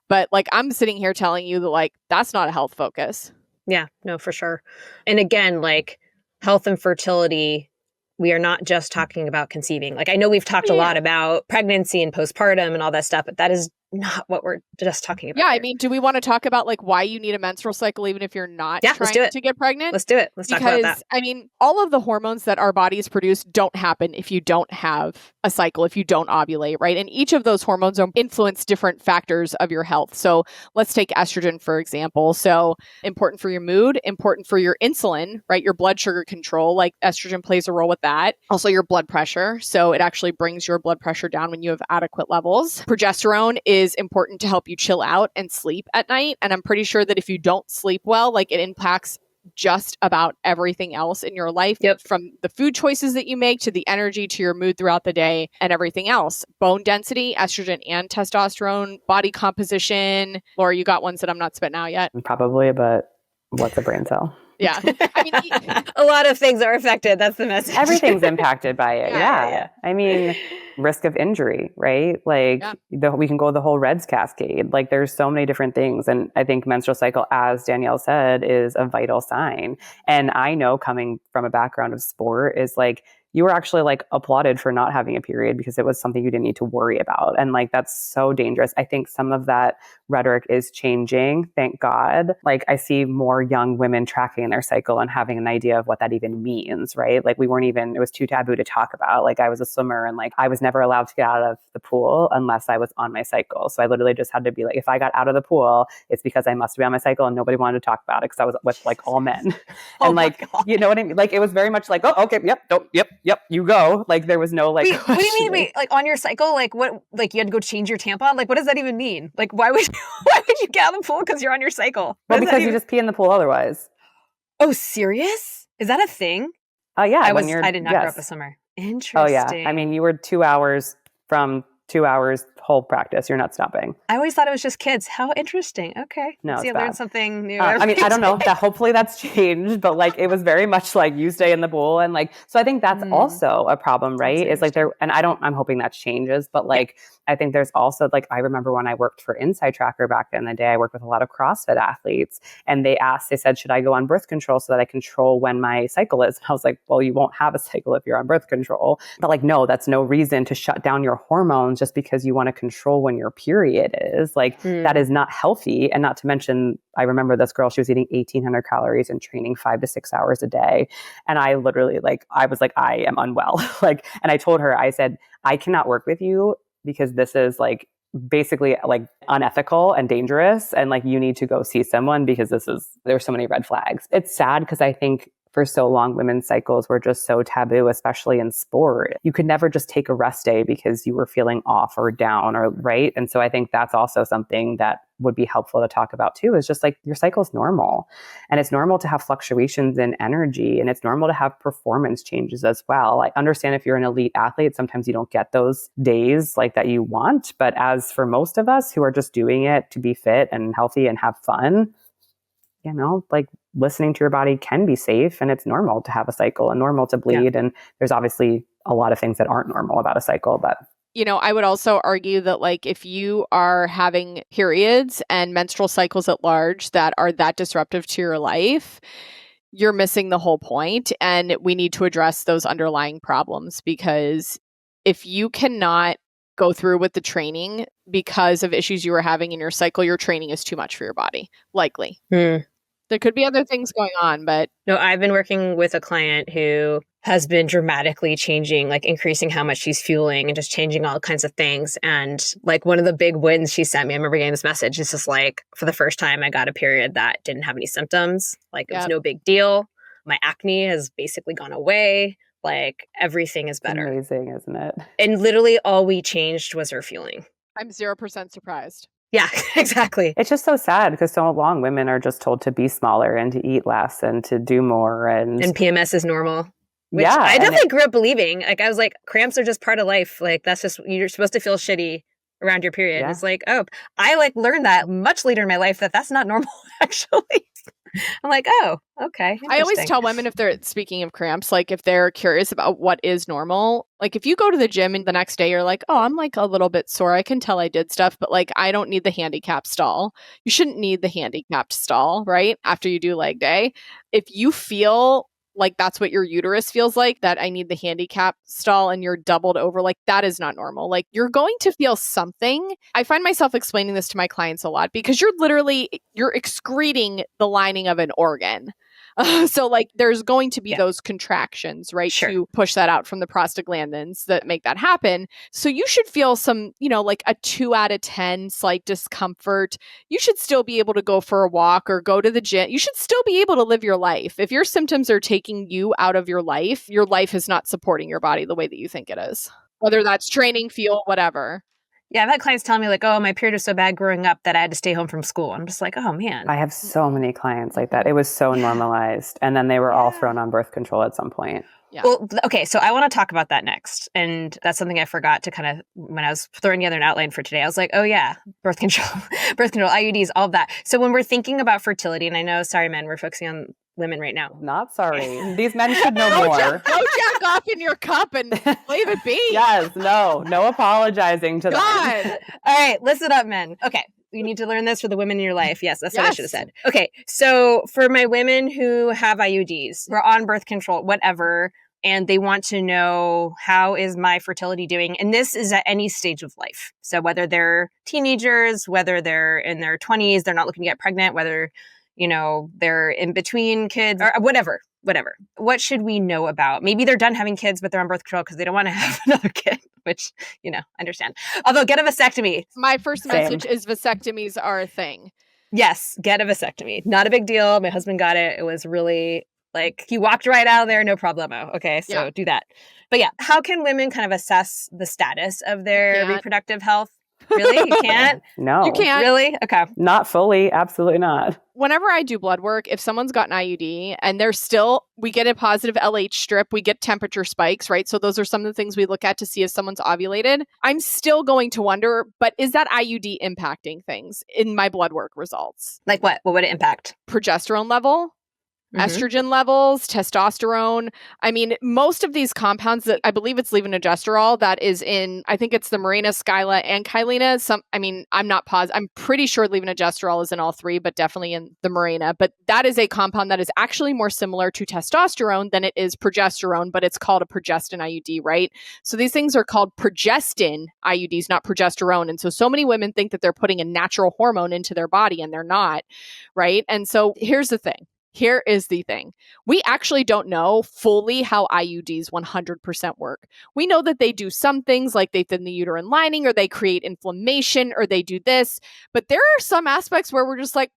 Speaker 2: But like I'm sitting here telling you that like that's not a health focus.
Speaker 1: Yeah, no, for sure. And again, like health and fertility, we are not just talking about conceiving. Like I know we've talked a lot about pregnancy and postpartum and all that stuff, but that is not what we're just talking about.
Speaker 2: Yeah,
Speaker 1: here.
Speaker 2: I mean, do we want to talk about like why you need a menstrual cycle even if you're not trying to get pregnant?
Speaker 1: Let's do it. Let's talk about that.
Speaker 2: I mean, all of the hormones that our bodies produce don't happen if you don't have a cycle, if you don't ovulate, right? And each of those hormones influence different factors of your health. So let's take estrogen, for example. So important for your mood, important for your insulin, right? Your blood sugar control, like estrogen plays a role with that. Also your blood pressure. So it actually brings your blood pressure down when you have adequate levels. Progesterone is important to help you chill out and sleep at night. And I'm pretty sure that if you don't sleep well, like it impacts just about everything else in your life, from the food choices that you make to the energy to your mood throughout the day and everything else. Bone density, estrogen and testosterone, body composition. Laura, you got ones that I'm not spitting out yet?
Speaker 3: Probably, but what's a brain cell?
Speaker 2: Yeah. I mean,
Speaker 1: a lot of things are affected. That's the message.
Speaker 3: Everything's impacted by it. Yeah. I mean, risk of injury, right? Like we can go the whole REDS cascade. Like there's so many different things. And I think menstrual cycle, as Danielle said, is a vital sign. And I know coming from a background of sport is like, you were actually like applauded for not having a period because it was something you didn't need to worry about. And like, that's so dangerous. I think some of that rhetoric is changing. Thank God. Like I see more young women tracking their cycle and having an idea of what that even means, right? Like it was too taboo to talk about. Like I was a swimmer and like I was never allowed to get out of the pool unless I was on my cycle. So I literally just had to be like, if I got out of the pool, it's because I must be on my cycle, and nobody wanted to talk about it because I was with like all men. And like, you know what I mean? Like it was very much like, oh, okay, yep, you go. Like there was no like.
Speaker 1: Wait, what do you mean? Like on your cycle, like what? Like you had to go change your tampon? Like what does that even mean? Like why would you get out of the pool because you're on your cycle?
Speaker 3: Well, because you just pee in the pool otherwise.
Speaker 1: Oh, serious? Is that a thing?
Speaker 3: Yeah.
Speaker 1: I did not grow up a swimmer. Interesting.
Speaker 3: Oh yeah. I mean, you were 2 hours from 2 hours whole practice. You're not stopping.
Speaker 1: I always thought it was just kids. How interesting. Okay.
Speaker 3: No,
Speaker 1: see, I learned something new.
Speaker 3: I mean, I don't know that hopefully that's changed, but like it was very much like you stay in the pool. And like, so I think that's also a problem, right? It's like I'm hoping that changes, but like, I think there's also like, I remember when I worked for Inside Tracker back in the day, I worked with a lot of CrossFit athletes, and they said, should I go on birth control so that I control when my cycle is? And I was like, well, you won't have a cycle if you're on birth control. But like, no, that's no reason to shut down your hormones just because you want to control when your period is. Like that is not healthy. And not to mention, I remember this girl, she was eating 1,800 calories and training 5 to 6 hours a day. And I literally I was like, I am unwell. And I told her, I said, I cannot work with you because this is like basically like unethical and dangerous. And like, you need to go see someone because there's so many red flags. It's sad because I think for so long, women's cycles were just so taboo, especially in sport. You could never just take a rest day because you were feeling off or down or right. And so I think that's also something that would be helpful to talk about too is just like your cycle's normal. And it's normal to have fluctuations in energy, and it's normal to have performance changes as well. I understand if you're an elite athlete, sometimes you don't get those days like that you want. But as for most of us who are just doing it to be fit and healthy and have fun, you know, like listening to your body can be safe, and it's normal to have a cycle and normal to bleed. And there's obviously a lot of things that aren't normal about a cycle, but
Speaker 2: I would also argue that like if you are having periods and menstrual cycles at large that are that disruptive to your life, you're missing the whole point. And we need to address those underlying problems, because if you cannot go through with the training because of issues you were having in your cycle, your training is too much for your body, likely. There could be other things going on, but...
Speaker 1: No, I've been working with a client who has been dramatically changing, like increasing how much she's fueling and just changing all kinds of things. And like one of the big wins she sent me, I remember getting this message. It's just like, for the first time, I got a period that didn't have any symptoms. Like it was no big deal. My acne has basically gone away. Like everything is better.
Speaker 3: Amazing, isn't it?
Speaker 1: And literally all we changed was her fueling.
Speaker 2: I'm 0% surprised.
Speaker 1: Yeah, exactly.
Speaker 3: It's just so sad because so long women are just told to be smaller and to eat less and to do more. And
Speaker 1: PMS is normal. Which I definitely grew up believing. Like I was like, cramps are just part of life. Like that's just, you're supposed to feel shitty around your period. Yeah. It's like, oh, I like learned that much later in my life that that's not normal actually. I'm like, oh, okay.
Speaker 2: I always tell women, if they're speaking of cramps, like if they're curious about what is normal, like if you go to the gym and the next day you're like, oh, I'm like a little bit sore. I can tell I did stuff, but like I don't need the handicap stall. You shouldn't need the handicapped stall, right? After you do leg day. If you feel like that's what your uterus feels like, that I need the handicap stall and you're doubled over, like that is not normal. Like you're going to feel something. I find myself explaining this to my clients a lot because you're excreting the lining of an organ. So like there's going to be those contractions, right? To push that out from the prostaglandins that make that happen. So you should feel some, like a 2 out of 10 slight discomfort. You should still be able to go for a walk or go to the gym. You should still be able to live your life. If your symptoms are taking you out of your life is not supporting your body the way that you think it is. Whether that's training, fuel, whatever.
Speaker 1: Yeah, I've had clients tell me like, oh, my period was so bad growing up that I had to stay home from school. I'm just like, oh, man.
Speaker 3: I have so many clients like that. It was so normalized. And then they were all thrown on birth control at some point.
Speaker 1: Yeah. Well, okay, so I want to talk about that next. And that's something I forgot to kind of, when I was throwing together an outline for today, I was like, oh yeah, birth control, IUDs, all of that. So when we're thinking about fertility, and I know, sorry, men, we're focusing on women right now.
Speaker 3: Not sorry. These men should know more.
Speaker 2: Go jack off in your cup and leave it be.
Speaker 3: Yes, no apologizing to them.
Speaker 1: All right, listen up, men. Okay. You need to learn this for the women in your life. Yes, that's what I should have said. Okay, so for my women who have IUDs, who are on birth control, whatever, and they want to know how is my fertility doing, and this is at any stage of life. So whether they're teenagers, whether they're in their 20s, they're not looking to get pregnant, whether they're in between kids or whatever. What should we know about? Maybe they're done having kids, but they're on birth control because they don't want to have another kid, which, understand. Although get a vasectomy.
Speaker 2: My first message is vasectomies are a thing.
Speaker 1: Yes, get a vasectomy. Not a big deal. My husband got it. It was really like, he walked right out of there, no problemo. Okay, so do that. But yeah, how can women kind of assess the status of their reproductive health? Really? You can't?
Speaker 3: No.
Speaker 2: You can't?
Speaker 1: Really? Okay.
Speaker 3: Not fully. Absolutely not.
Speaker 2: Whenever I do blood work, if someone's got an IUD and we get a positive LH strip, we get temperature spikes, right? So those are some of the things we look at to see if someone's ovulated. I'm still going to wonder, but is that IUD impacting things in my blood work results?
Speaker 1: Like what? What would it impact?
Speaker 2: Progesterone level. Estrogen levels, testosterone. I mean, most of these compounds that I believe it's levonorgestrel that is in, I think it's the Mirena, Skyla, and Kylena. I'm not positive. I'm pretty sure levonorgestrel is in all three, but definitely in the Mirena. But that is a compound that is actually more similar to testosterone than it is progesterone, but it's called a progestin IUD, right? So these things are called progestin IUDs, not progesterone. And so many women think that they're putting a natural hormone into their body and they're not, right? And so here's the thing. Here is the thing. We actually don't know fully how IUDs 100% work. We know that they do some things like they thin the uterine lining or they create inflammation or they do this. But there are some aspects where we're just like,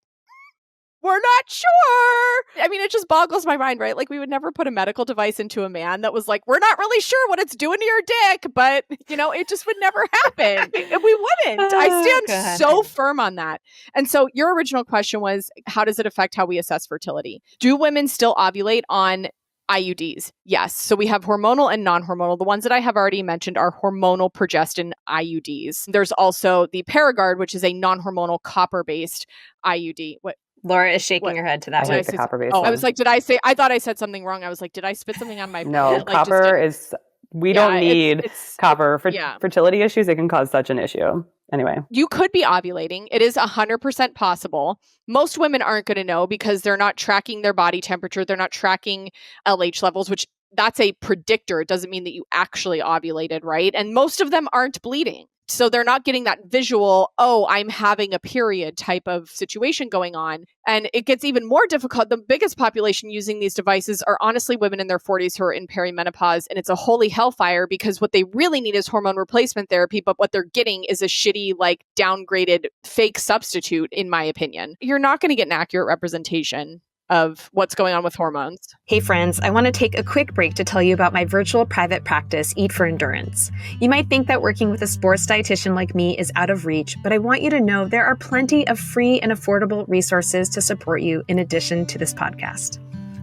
Speaker 2: we're not sure. I mean, it just boggles my mind, right? Like we would never put a medical device into a man that was like, we're not really sure what it's doing to your dick, but it just would never happen. We wouldn't. I stand so firm on that. And so your original question was, how does it affect how we assess fertility? Do women still ovulate on IUDs? Yes. So we have hormonal and non-hormonal. The ones that I have already mentioned are hormonal progestin IUDs. There's also the Paragard, which is a non-hormonal copper-based IUD. What?
Speaker 1: Laura is shaking her head to that.
Speaker 3: I hate the copper-based
Speaker 2: Oh,
Speaker 3: one.
Speaker 2: I was like, I thought I said something wrong. I was like, did I spit something on my
Speaker 3: No,
Speaker 2: like,
Speaker 3: copper is, we don't need copper. For fertility issues, it can cause such an issue. Anyway.
Speaker 2: You could be ovulating. It is 100% possible. Most women aren't going to know because they're not tracking their body temperature. They're not tracking LH levels, which that's a predictor. It doesn't mean that you actually ovulated, right? And most of them aren't bleeding. So they're not getting that visual, oh, I'm having a period type of situation going on. And it gets even more difficult. The biggest population using these devices are honestly women in their 40s who are in perimenopause. And it's a holy hellfire because what they really need is hormone replacement therapy. But what they're getting is a shitty, like downgraded fake substitute, in my opinion. You're not going to get an accurate representation of what's going on with hormones.
Speaker 1: Hey friends, I want to take a quick break to tell you about my virtual private practice, Eat for Endurance. You might think that working with a sports dietitian like me is out of reach, but I want you to know there are plenty of free and affordable resources to support you in addition to this podcast.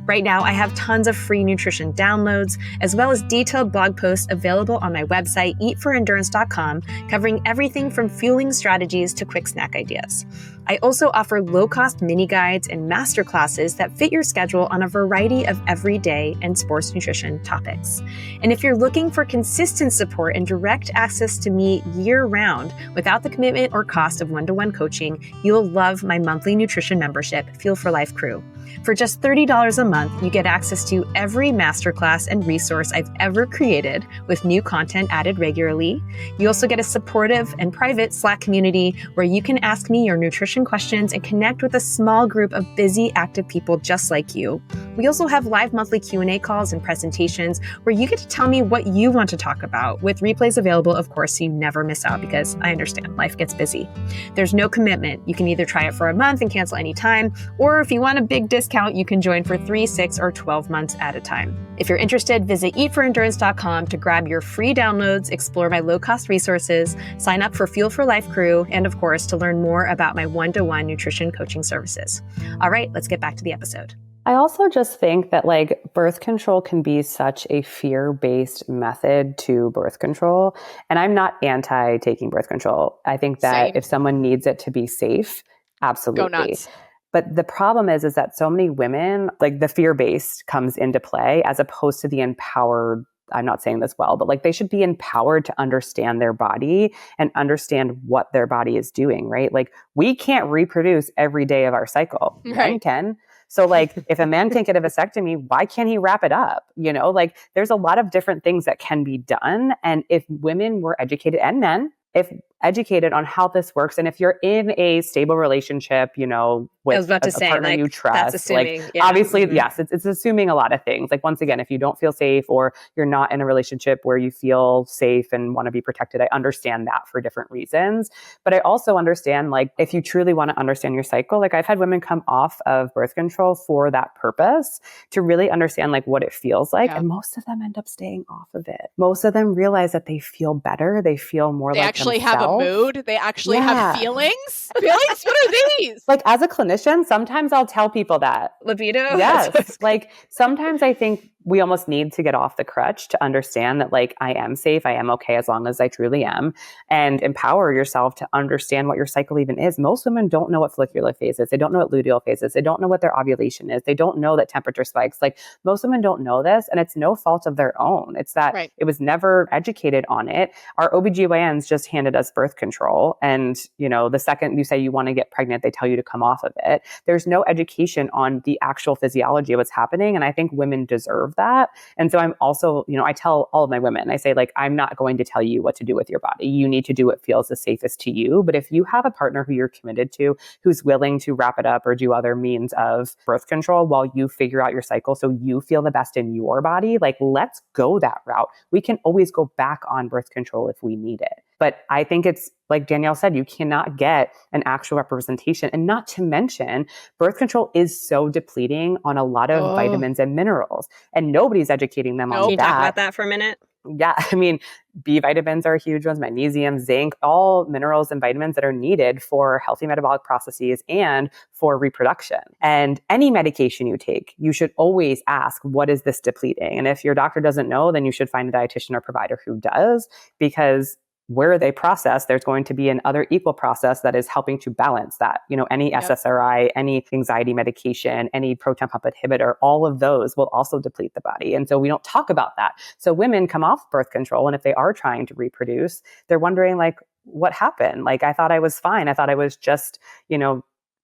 Speaker 1: Right now, I have tons of free nutrition downloads, as well as detailed blog posts available on my website, eatforendurance.com, covering everything from fueling strategies to quick snack ideas. I also offer low-cost mini guides and masterclasses that fit your schedule on a variety of everyday and sports nutrition topics. And if you're looking for consistent support and direct access to me year-round without the commitment or cost of one-to-one coaching, you'll love my monthly nutrition membership, Fuel for Life Crew. For just $30 a month, you get access to every masterclass and resource I've ever created with new content added regularly. You also get a supportive and private Slack community where you can ask me your nutrition questions and connect with a small group of busy, active people just like you. We also have live monthly Q&A calls and presentations where you get to tell me what you want to talk about, with replays available, of course, so you never miss out because I understand life gets busy. There's no commitment. You can either try it for a month and cancel anytime, or if you want a big discount, you can join for 3, 6, or 12 months at a time. If you're interested, visit eatforendurance.com to grab your free downloads, explore my low-cost resources, sign up for Fuel for Life Crew, and of course, to learn more about my one-to-one nutrition coaching services. All right, let's get back to the episode.
Speaker 3: I also just think that like birth control can be such a fear-based method to birth control. And I'm not anti taking birth control. I think that if someone needs it to be safe, absolutely.
Speaker 2: Go nuts.
Speaker 3: But the problem is that so many women, like the fear-based comes into play as opposed to the empowered. I'm not saying this well, but like they should be empowered to understand their body and understand what their body is doing, right? Like we can't reproduce every day of our cycle.
Speaker 2: Right.
Speaker 3: Men can. So like if a man can't get a vasectomy, why can't he wrap it up? Like there's a lot of different things that can be done. And if women were educated, and men, if educated on how this works, and if you're in a stable relationship, with a partner you trust,
Speaker 1: that's assuming,
Speaker 3: obviously, yes, it's assuming a lot of things. Like once again, if you don't feel safe or you're not in a relationship where you feel safe and want to be protected, I understand that for different reasons. But I also understand, like, if you truly want to understand your cycle, like I've had women come off of birth control for that purpose, to really understand like what it feels like. Yeah. And most of them end up staying off of it. Most of them realize that they feel better. They feel more like themselves.
Speaker 2: They actually have a mood. They actually have feelings. Feelings? What are these?
Speaker 3: Like as a clinician, sometimes I'll tell people that.
Speaker 1: Libido?
Speaker 3: Yes. Like sometimes I think we almost need to get off the crutch to understand that like I am safe, I am okay as long as I truly am, and empower yourself to understand what your cycle even is. Most women don't know what follicular phase is. They don't know what luteal phase is. They don't know what their ovulation is. They don't know that temperature spikes. Like most women don't know this, and it's no fault of their own. It's that It was never educated on it. Our OBGYNs just handed us birth control. And, the second you say you want to get pregnant, they tell you to come off of it. There's no education on the actual physiology of what's happening. And I think women deserve that. And so I'm also, I tell all of my women, I say like, I'm not going to tell you what to do with your body. You need to do what feels the safest to you. But if you have a partner who you're committed to, who's willing to wrap it up or do other means of birth control while you figure out your cycle so you feel the best in your body, like let's go that route. We can always go back on birth control if we need it. But I think it's like Danielle said, you cannot get an actual representation. And not to mention, birth control is so depleting on a lot of vitamins and minerals, and nobody's educating them on
Speaker 1: Can you
Speaker 3: that.
Speaker 1: talk about that for a minute?
Speaker 3: Yeah, I mean, B vitamins are huge ones, magnesium, zinc, all minerals and vitamins that are needed for healthy metabolic processes and for reproduction. And any medication you take, you should always ask, what is this depleting? And if your doctor doesn't know, then you should find a dietitian or provider who does, because where they process, there's going to be another equal process that is helping to balance that. Any SSRI, any anxiety medication, any proton pump inhibitor, all of those will also deplete the body. And so we don't talk about that. So women come off birth control, and if they are trying to reproduce, they're wondering, like, what happened? Like, I thought I was fine. I thought I was just,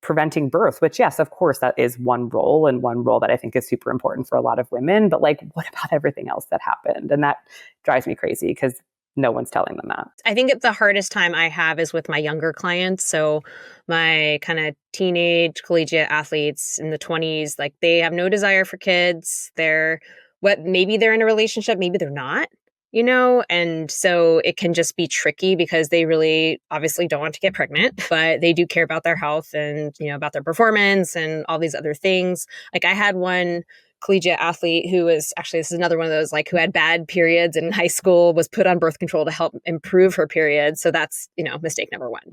Speaker 3: preventing birth, which, yes, of course, that is one role, and one role that I think is super important for a lot of women. But like, what about everything else that happened? And that drives me crazy, because no one's telling them that.
Speaker 1: I think the hardest time I have is with my younger clients. So my kind of teenage collegiate athletes in the 20s, like, they have no desire for kids. Maybe they're in a relationship, maybe they're not, and so it can just be tricky because they really obviously don't want to get pregnant, but they do care about their health and, about their performance and all these other things. Like, I had one collegiate athlete who was actually, this is another one of those, like, who had bad periods in high school, was put on birth control to help improve her periods. So that's, mistake number one.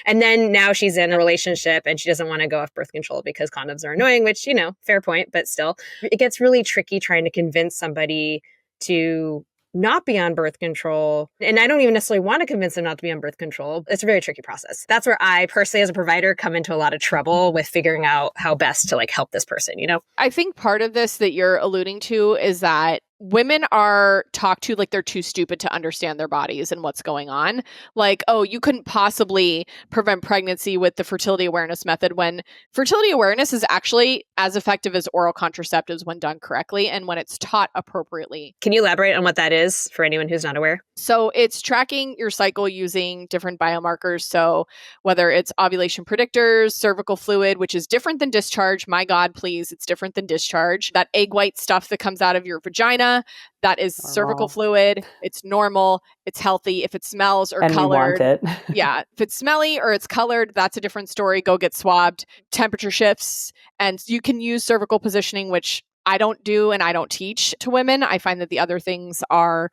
Speaker 1: And then now she's in a relationship and she doesn't want to go off birth control because condoms are annoying, which, fair point, but still it gets really tricky trying to convince somebody to not be on birth control. And I don't even necessarily want to convince them not to be on birth control. It's a very tricky process. That's where I personally, as a provider, come into a lot of trouble with figuring out how best to help this person,
Speaker 2: I think part of this that you're alluding to is that women are talked to like they're too stupid to understand their bodies and what's going on. Like, oh, you couldn't possibly prevent pregnancy with the fertility awareness method, when fertility awareness is actually as effective as oral contraceptives when done correctly and when it's taught appropriately.
Speaker 1: Can you elaborate on what that is for anyone who's not aware?
Speaker 2: So it's tracking your cycle using different biomarkers. So whether it's ovulation predictors, cervical fluid, which is different than discharge. My God, please, it's different than discharge. That egg white stuff that comes out of your vagina, that is cervical fluid. It's normal. It's healthy. If it smells or
Speaker 3: and
Speaker 2: colored,
Speaker 3: we want it.
Speaker 2: yeah. If it's smelly or it's colored, that's a different story. Go get swabbed. Temperature shifts, and you can use cervical positioning, which I don't do and I don't teach to women. I find that the other things are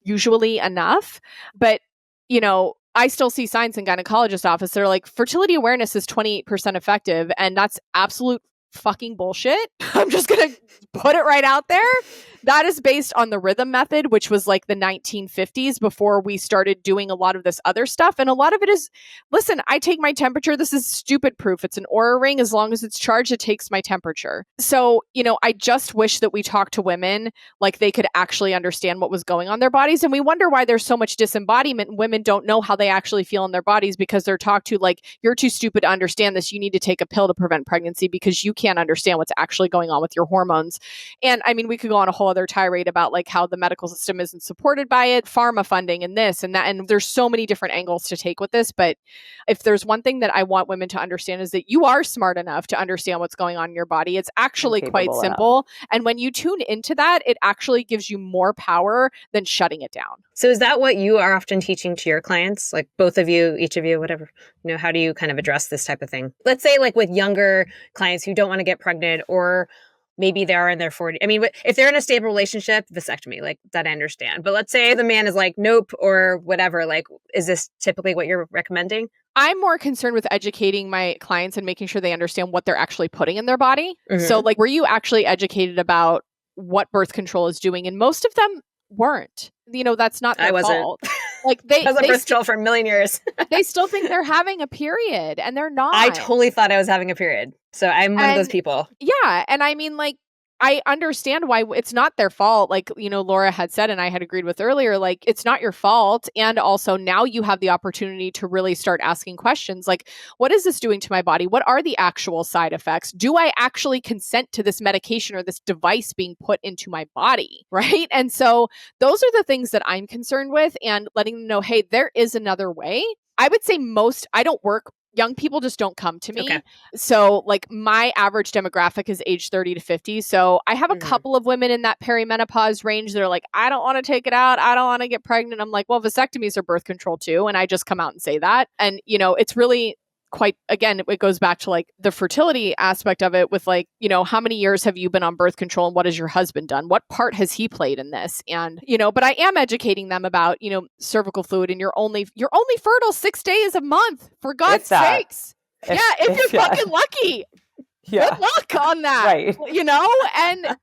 Speaker 2: usually enough, but I still see signs in gynecologist office. They're like, fertility awareness is 28% effective, and that's absolute fucking bullshit. I'm just going to put it right out there. That is based on the rhythm method, which was like the 1950s before we started doing a lot of this other stuff. And a lot of it is, listen, I take my temperature. This is stupid proof. It's an Oura ring. As long as it's charged, it takes my temperature. So, I just wish that we talked to women like they could actually understand what was going on in their bodies. And we wonder why there's so much disembodiment and women don't know how they actually feel in their bodies, because they're talked to like, you're too stupid to understand this. You need to take a pill to prevent pregnancy because you can't understand what's actually going on with your hormones. And I mean, we could go on a whole other tirade about like how the medical system isn't supported by it, pharma funding and this and that. And there's so many different angles to take with this. But if there's one thing that I want women to understand is that you are smart enough to understand what's going on in your body. It's actually quite simple. And when you tune into that, it actually gives you more power than shutting it down.
Speaker 1: So is that what you are often teaching to your clients? Like both of you, each of you, whatever, how do you kind of address this type of thing? Let's say like with younger clients who don't want to get pregnant, or maybe they are in their 40s. I mean, if they're in a stable relationship, vasectomy, like that I understand. But let's say the man is like, nope, or whatever. Like, is this typically what you're recommending?
Speaker 2: I'm more concerned with educating my clients and making sure they understand what they're actually putting in their body. Mm-hmm. So like, were you actually educated about what birth control is doing? And most of them weren't. That's not their fault. Like I was on birth control
Speaker 1: for a million years.
Speaker 2: They still think they're having a period and they're not.
Speaker 1: I totally thought I was having a period. So I'm one of those people.
Speaker 2: Yeah. And I mean, like, I understand why it's not their fault. Like, Laura had said, and I had agreed with earlier, like, it's not your fault. And also now you have the opportunity to really start asking questions like, what is this doing to my body? What are the actual side effects? Do I actually consent to this medication or this device being put into my body? Right. And so those are the things that I'm concerned with, and letting them know, hey, there is another way. I would say I don't work young people just don't come to me.
Speaker 1: Okay.
Speaker 2: So like my average demographic is age 30 to 50. So I have a couple of women in that perimenopause range that are like, I don't want to take it out. I don't want to get pregnant. I'm like, well, vasectomies are birth control too. And I just come out and say that. And, you know, it's really quite, again, it goes back to like the fertility aspect of it with like, you know, how many years have you been on birth control and what has your husband done? What part has he played in this? And, you know, but I am educating them about, you know, cervical fluid, and you're only fertile 6 days a month, for God's sakes. If you're fucking lucky.
Speaker 3: Yeah.
Speaker 2: Good luck on that.
Speaker 3: Right.
Speaker 2: You know? And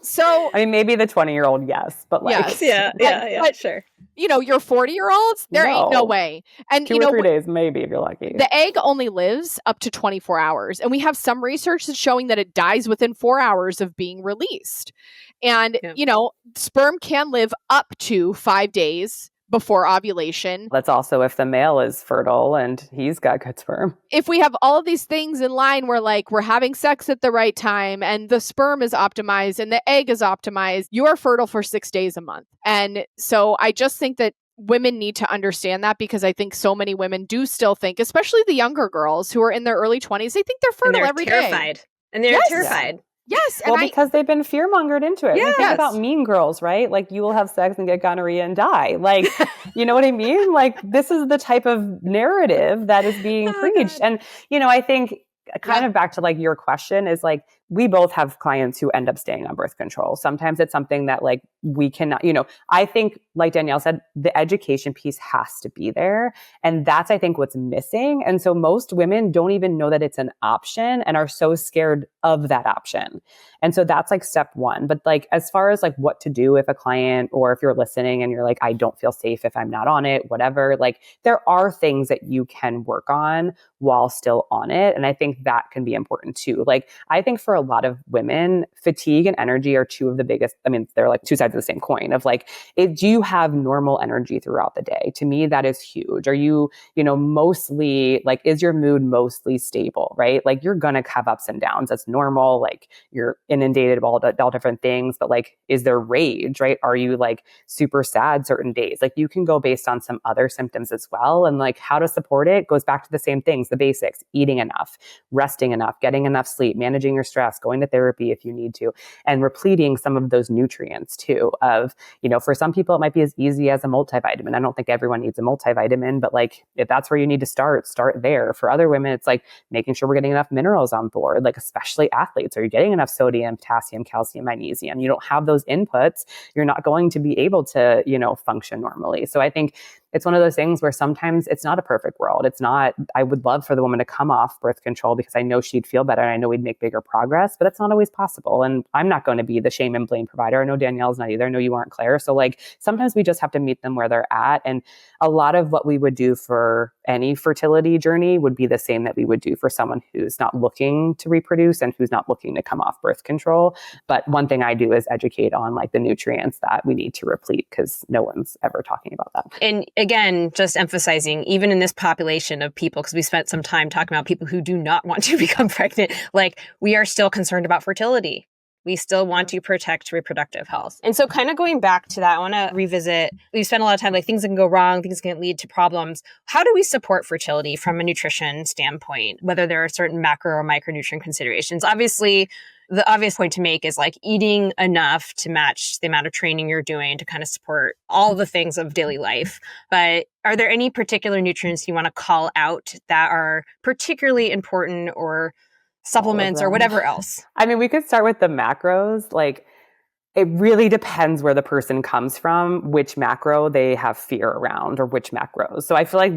Speaker 2: so
Speaker 3: I mean, maybe the 20-year-old, yes, but like,
Speaker 2: but,
Speaker 1: sure.
Speaker 2: You know, your 40-year-olds, there ain't no way. And
Speaker 3: 2 or 3 days, maybe, if you're lucky.
Speaker 2: The egg only lives up to 24 hours. And we have some research that's showing that it dies within 4 hours of being released. And, you know, sperm can live up to 5 days before ovulation.
Speaker 3: That's also if the male is fertile and he's got good sperm.
Speaker 2: If we have all of these things in line where like we're having sex at the right time and the sperm is optimized and the egg is optimized, you are fertile for 6 days a month. And so I just think that women need to understand that, because I think so many women do still think, especially the younger girls who are in their early 20s, they think they're fertile every day.
Speaker 1: And they're terrified.
Speaker 2: Yes.
Speaker 3: Well, because they've been fear-mongered into it.
Speaker 1: Yes.
Speaker 3: Think about Mean Girls, right? Like, you will have sex and get gonorrhea and die. Like, you know what I mean? Like, this is the type of narrative that is being preached. And, you know, I think kind of back to like your question is like, we both have clients who end up staying on birth control. Sometimes it's something that like we cannot, you know, I think like Danielle said, the education piece has to be there. And that's, I think, what's missing. And so most women don't even know that it's an option and are so scared of that option. And so that's like step one. But like, as far as like what to do if a client, or if you're listening and you're like, I don't feel safe if I'm not on it, whatever, like there are things that you can work on while still on it. And I think that can be important too. Like, I think for a lot of women, fatigue and energy are two of the biggest, I mean, they're like two sides of the same coin of like, do you have normal energy throughout the day? To me, that is huge. Are you, you know, mostly like, is your mood mostly stable, right? Like you're going to have ups and downs. That's normal. Like you're inundated with all different things, but like, is there rage, right? Are you like super sad certain days? Like you can go based on some other symptoms as well. And like how to support it goes back to the same things, the basics: eating enough, resting enough, getting enough sleep, managing your stress, going to therapy if you need to, and repleting some of those nutrients too. Of, you know, for some people, it might be as easy as a multivitamin. I don't think everyone needs a multivitamin, but like if that's where you need to start there. For other women, it's like making sure we're getting enough minerals on board, like especially athletes. Are you getting enough sodium, potassium, calcium, magnesium? You don't have those inputs, you're not going to be able to, you know, function normally. So I think it's one of those things where sometimes it's not a perfect world. It's not, I would love for the woman to come off birth control because I know she'd feel better and I know we'd make bigger progress, but it's not always possible. And I'm not going to be the shame and blame provider. I know Danielle's not either. I know you aren't, Claire. So like sometimes we just have to meet them where they're at. And a lot of what we would do for any fertility journey would be the same that we would do for someone who's not looking to reproduce and who's not looking to come off birth control. But one thing I do is educate on like the nutrients that we need to replete, because no one's ever talking about that.
Speaker 1: And again, just emphasizing, even in this population of people, because we spent some time talking about people who do not want to become pregnant, like we are still concerned about fertility. We still want to protect reproductive health. And so kind of going back to that, I want to revisit, we spent a lot of time like things that can go wrong, things can lead to problems. How do we support fertility from a nutrition standpoint, whether there are certain macro or micronutrient considerations? Obviously, the obvious point to make is like eating enough to match the amount of training you're doing to kind of support all the things of daily life. But are there any particular nutrients you want to call out that are particularly important, or supplements or whatever else?
Speaker 3: I mean, we could start with the macros. Like, it really depends where the person comes from, which macro they have fear around, or which macros. So I feel like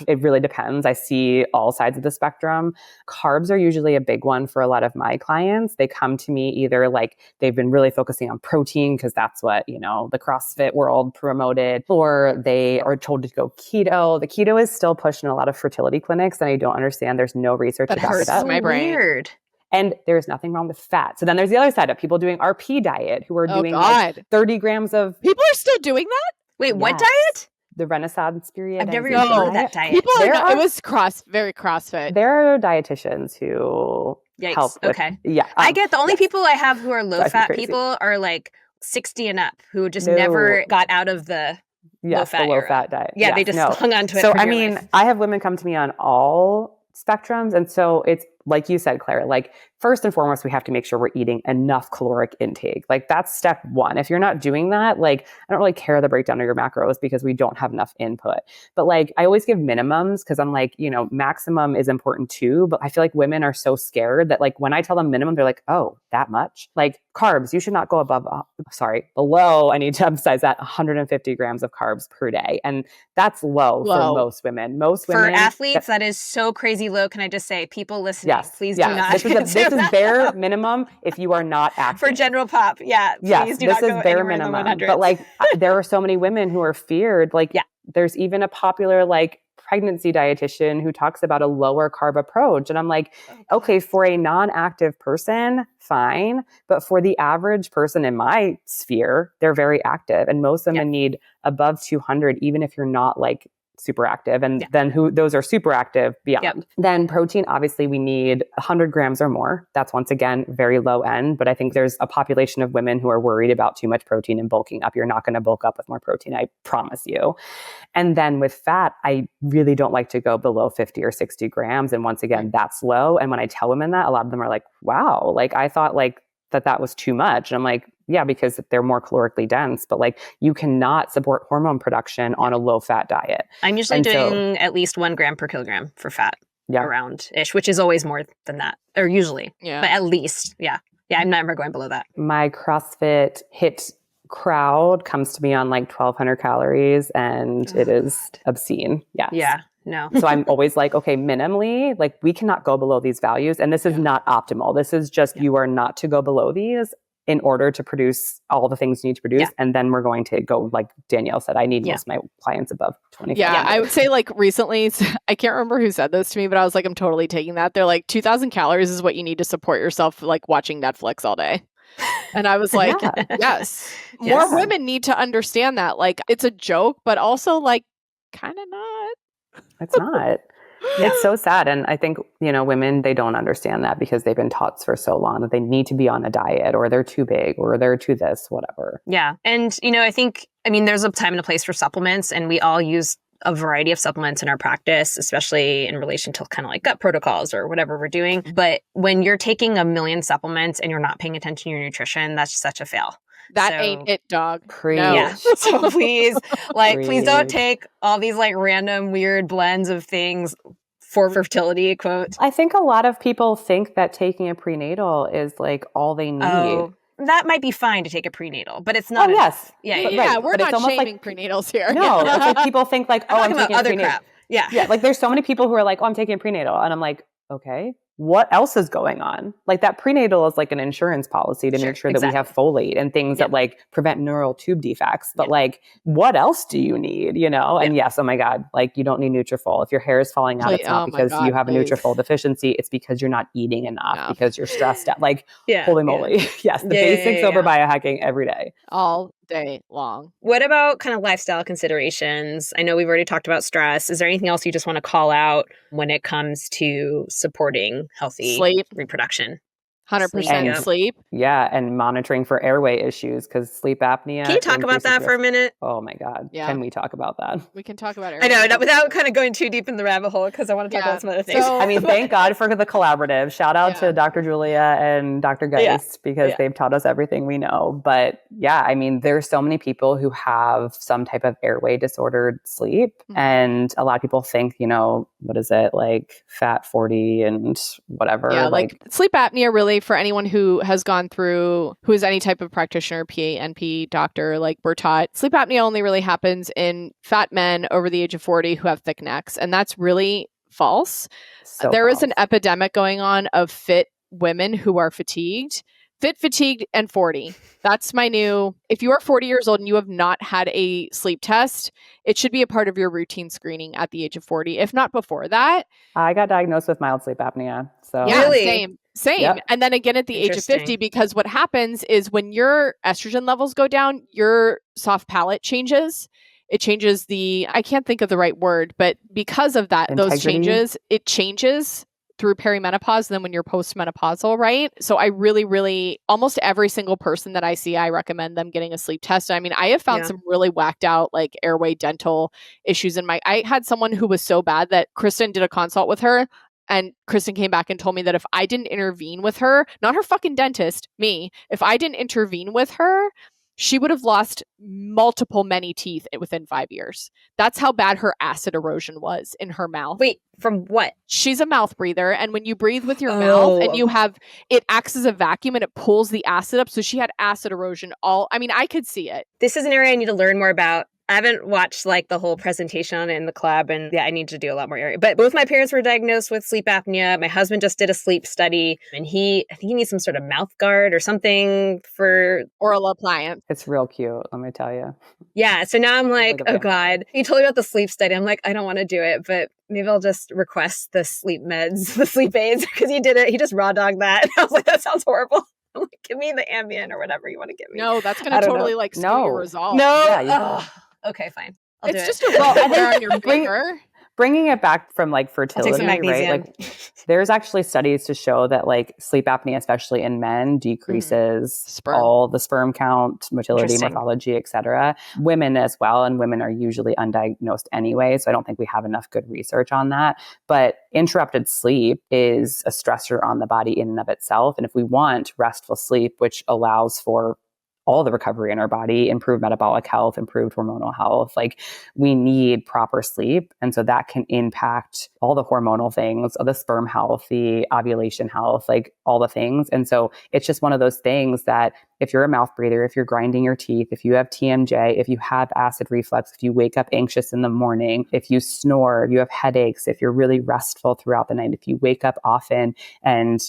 Speaker 3: it really depends. I see all sides of the spectrum. Carbs are usually a big one for a lot of my clients. They come to me either like they've been really focusing on protein because that's what, you know, the CrossFit world promoted, or they are told to go keto. The keto is still pushed in a lot of fertility clinics, and I don't understand. There's no research to back it up.
Speaker 2: My brain.
Speaker 1: Weird.
Speaker 3: And there's nothing wrong with fat. So then there's the other side of people doing RP diet, who are doing like 30 grams of...
Speaker 2: People are still doing that?
Speaker 1: Wait, what diet?
Speaker 3: The Renaissance period.
Speaker 1: I've never even heard of that diet.
Speaker 2: People it was very CrossFit.
Speaker 3: There are dietitians who help with, yeah.
Speaker 1: I get the only people I have who are low-fat people are like 60 and up, who just never got out of the low-fat
Speaker 3: diet.
Speaker 1: Yeah, they just hung on to it.
Speaker 3: So,
Speaker 1: for
Speaker 3: I
Speaker 1: dear
Speaker 3: mean,
Speaker 1: life.
Speaker 3: I have women come to me on all spectrums. And so it's like you said, Claire, like first and foremost, we have to make sure we're eating enough caloric intake. Like that's step one. If you're not doing that, like I don't really care the breakdown of your macros because we don't have enough input. But like I always give minimums because I'm like, maximum is important too. But I feel like women are so scared that like when I tell them minimum, they're like, oh, that much? Like carbs, you should not go below, I need to emphasize that, 150 grams of carbs per day. And that's low. For most women.
Speaker 1: For athletes, that is so crazy low. Can I just say, people listening, please do not.
Speaker 3: This is bare minimum if you are not active.
Speaker 1: For general pop, please do not go anywhere in the 100s.
Speaker 3: But like there are so many women who are feared. Like there's even a popular like pregnancy dietitian who talks about a lower carb approach. And I'm like, okay, for a non-active person, fine. But for the average person in my sphere, they're very active. And most women need above 200, even if you're not like super active. And then those are super active beyond. Then protein, obviously we need 100 grams or more. That's once again, very low end. But I think there's a population of women who are worried about too much protein and bulking up. You're not going to bulk up with more protein, I promise you. And then with fat, I really don't like to go below 50 or 60 grams. And once again, that's low. And when I tell women that, a lot of them are like, wow, like I thought like that was too much. And I'm like, yeah, because they're more calorically dense, but like you cannot support hormone production on a low fat diet. I'm
Speaker 1: usually doing at least 1 gram per kilogram for fat around-ish, which is always more than that, or usually, but at least, I'm never going below that.
Speaker 3: My CrossFit HIIT crowd comes to me on like 1,200 calories and it is obscene. Yes.
Speaker 1: Yeah. No.
Speaker 3: So I'm always like, okay, minimally, like we cannot go below these values. And this is not optimal. This is just, you are not to go below these in order to produce all the things you need to produce. And then we're going to go, like Danielle said, I need most of my clients above 25.
Speaker 2: Yeah, I would say like recently, I can't remember who said this to me, but I was like, I'm totally taking that. They're like, 2,000 calories is what you need to support yourself, like watching Netflix all day. And I was like, yes. More women need to understand that. Like, it's a joke, but also like kind of not.
Speaker 3: It's not. It's so sad. And I think, women, they don't understand that because they've been taught for so long that they need to be on a diet or they're too big or they're too this, whatever.
Speaker 1: Yeah. And, I mean, there's a time and a place for supplements and we all use a variety of supplements in our practice, especially in relation to kind of like gut protocols or whatever we're doing. But when you're taking a million supplements and you're not paying attention to your nutrition, that's such a fail.
Speaker 2: That ain't it, dog.
Speaker 3: Preach.
Speaker 2: No.
Speaker 1: Yeah. So please don't take all these like random weird blends of things for fertility, quote.
Speaker 3: I think a lot of people think that taking a prenatal is like all they need.
Speaker 1: Oh, that might be fine to take a prenatal, but it's not.
Speaker 3: Oh, yes.
Speaker 2: Yeah, we're not shaming prenatals here.
Speaker 3: No, it's like people think like, I'm taking
Speaker 1: other
Speaker 3: a prenatal.
Speaker 1: crap. Yeah.
Speaker 3: Yeah, like there's so many people who are like, I'm taking a prenatal. And I'm like, okay, what else is going on? Like that prenatal is like an insurance policy to make sure that we have folate and things that like prevent neural tube defects. But like, what else do you need, And yes, oh my God, like you don't need Nutrafol. If your hair is falling out, it's not because you have a Nutrafol deficiency. It's because you're not eating enough because you're stressed out. Like, holy moly. Yes, the basics over biohacking every day.
Speaker 2: All day long.
Speaker 1: What about kind of lifestyle considerations? I know we've already talked about stress. Is there anything else you just want to call out when it comes to supporting healthy
Speaker 2: sleep,
Speaker 1: reproduction?
Speaker 2: 100% sleep.
Speaker 3: Yeah, and monitoring for airway issues because sleep apnea.
Speaker 1: Can you talk about that for a minute?
Speaker 3: Oh my God. Yeah. Can we talk about that?
Speaker 2: We can talk about airway.
Speaker 1: I know, without kind of going too deep in the rabbit hole because I want to talk about some other things.
Speaker 3: I mean, thank God for the collaborative. Shout out to Dr. Julia and Dr. Geist because they've taught us everything we know. But I mean, there's so many people who have some type of airway disordered sleep. Mm-hmm. And a lot of people think, what is it, like fat 40 and whatever.
Speaker 2: Yeah, like sleep apnea really for anyone who has gone through, who is any type of practitioner, PA, NP, doctor, like we're taught, sleep apnea only really happens in fat men over the age of 40 who have thick necks. And that's really false. There is an epidemic going on of fit women who are fatigued. Fit, fatigued, and 40. That's my new, if you are 40 years old and you have not had a sleep test, it should be a part of your routine screening at the age of 40, if not before that.
Speaker 3: I got diagnosed with mild sleep apnea. So
Speaker 2: same. Yep. And then again at the age of 50, because what happens is when your estrogen levels go down, your soft palate changes. It changes I can't think of the right word, but because of that, those changes, it changes through perimenopause and then when you're postmenopausal, right? So I really, almost every single person that I see, I recommend them getting a sleep test. I mean, I have found some really whacked out like airway dental issues I had someone who was so bad that Kristen did a consult with her And Kristen came back and told me that if I didn't intervene with her, not her fucking dentist, me, if I didn't intervene with her, she would have lost many teeth within 5 years. That's how bad her acid erosion was in her mouth.
Speaker 1: Wait, from what?
Speaker 2: She's a mouth breather. And when you breathe with your mouth and you have, it acts as a vacuum and it pulls the acid up. So she had acid erosion I could see it.
Speaker 1: This is an area I need to learn more about. I haven't watched like the whole presentation on it in the collab, and yeah, I need to do a lot more area. But both my parents were diagnosed with sleep apnea. My husband just did a sleep study, and I think he needs some sort of mouth guard or something for
Speaker 2: oral appliance.
Speaker 3: It's real cute, let me tell you.
Speaker 1: Yeah, so now I'm like, oh God. He told me about the sleep study. I'm like, I don't want to do it, but maybe I'll just request the sleep meds, the sleep aids, because he did it. He just raw dogged that. I was like, that sounds horrible. I'm like, give me the Ambien or whatever you want to give me.
Speaker 2: No, that's going to totally steal your resolve.
Speaker 1: No.
Speaker 3: Yeah,
Speaker 1: okay, fine.
Speaker 2: It's just a roll on your finger.
Speaker 3: Bringing it back from like fertility, right? Like there's actually studies to show that like sleep apnea, especially in men, decreases all the sperm count, motility, morphology, etc. Women as well. And women are usually undiagnosed anyway. So I don't think we have enough good research on that. But interrupted sleep is a stressor on the body in and of itself. And if we want restful sleep, which allows for all the recovery in our body, improved metabolic health, improved hormonal health. Like we need proper sleep. And so that can impact all the hormonal things, the sperm health, the ovulation health, like all the things. And so it's just one of those things that if you're a mouth breather, if you're grinding your teeth, if you have TMJ, if you have acid reflux, if you wake up anxious in the morning, if you snore, if you have headaches, if you're really restful throughout the night, if you wake up often and,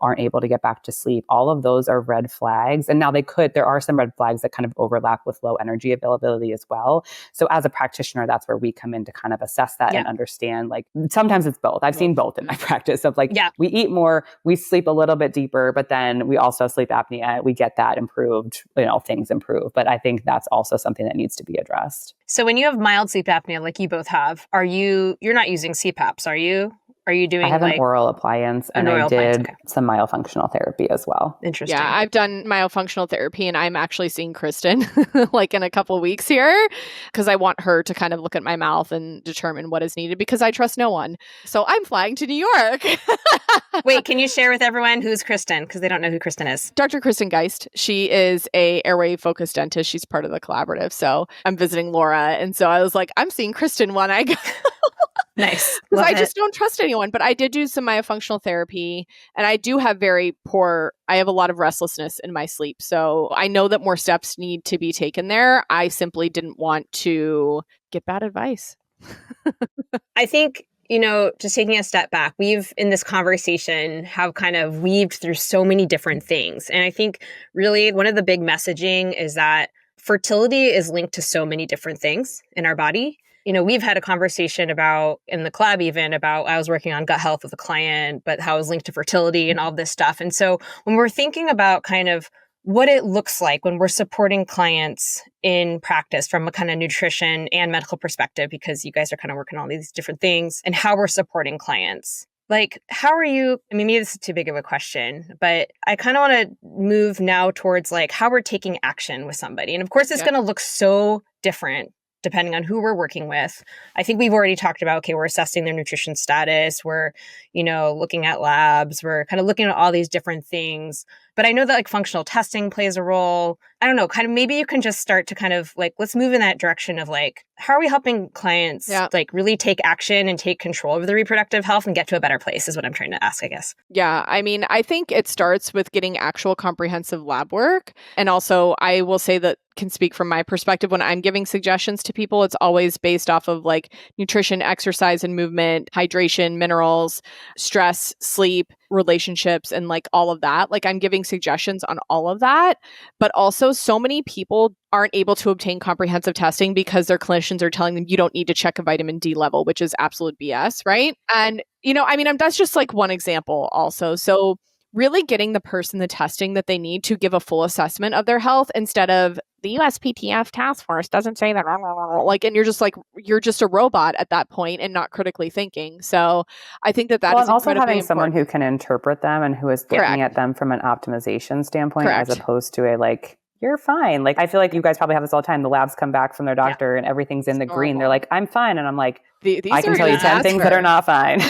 Speaker 3: aren't able to get back to sleep, all of those are red flags. And now there are some red flags that kind of overlap with low energy availability as well. So as a practitioner, that's where we come in to kind of assess that and understand, like sometimes it's both. I've seen both in my practice of like, we eat more, we sleep a little bit deeper, but then we also have sleep apnea. We get that improved, things improve. But I think that's also something that needs to be addressed.
Speaker 1: So when you have mild sleep apnea, like you both have, you're not using CPAPs, are you? Are you doing
Speaker 3: I have an oral appliance and I did some myofunctional therapy as well.
Speaker 1: Interesting.
Speaker 2: Yeah, I've done myofunctional therapy and I'm actually seeing Kristen like in a couple of weeks here because I want her to kind of look at my mouth and determine what is needed because I trust no one. So I'm flying to New York.
Speaker 1: Wait, can you share with everyone who's Kristen? Because they don't know who Kristen is.
Speaker 2: Dr. Kristen Geist. She is a airway focused dentist. She's part of the collaborative. So I'm visiting Laura. And so I was like, I'm seeing Kristen when I go.
Speaker 1: Nice.
Speaker 2: Because I just don't trust anyone. But I did do some myofunctional therapy and I do have I have a lot of restlessness in my sleep. So I know that more steps need to be taken there. I simply didn't want to get bad advice.
Speaker 1: I think, just taking a step back, we've in this conversation have kind of weaved through so many different things. And I think really one of the big messaging is that fertility is linked to so many different things in our body. We've had a conversation about in the club, even about I was working on gut health with a client, but how it was linked to fertility and all this stuff. And so when we're thinking about kind of what it looks like when we're supporting clients in practice from a kind of nutrition and medical perspective, because you guys are kind of working on all these different things and how we're supporting clients. Like, how are you, maybe this is too big of a question, but I kind of want to move now towards like how we're taking action with somebody. And of course, it's going to look so different depending on who we're working with. I think we've already talked about, okay, we're assessing their nutrition status. We're, looking at labs. We're kind of looking at all these different things. But I know that like functional testing plays a role. I don't know, kind of maybe you can just start to kind of like, let's move in that direction of like, how are we helping clients like really take action and take control of their reproductive health and get to a better place is what I'm trying to ask, I guess.
Speaker 2: Yeah. I think it starts with getting actual comprehensive lab work. And also I will say that can speak from my perspective when I'm giving suggestions to people, it's always based off of like nutrition, exercise and movement, hydration, minerals, stress, sleep, relationships, and like all of that. Like I'm giving suggestions on all of that, but also so many people aren't able to obtain comprehensive testing because their clinicians are telling them you don't need to check a vitamin D level, which is absolute BS, right? And, that's just like one example also. So really getting the person the testing that they need to give a full assessment of their health instead of the USPTF task force doesn't say that, like, and you're just a robot at that point and not critically thinking. So I think that is
Speaker 3: also having
Speaker 2: important.
Speaker 3: someone who can interpret them and who is looking at them from an optimization standpoint as opposed to a like, you're fine. Like, I feel like you guys probably have this all the time. The labs come back from their doctor and everything's in the green. They're like, I'm fine. And I'm like,
Speaker 2: these
Speaker 3: I can
Speaker 2: are
Speaker 3: tell you 10 things that are not fine.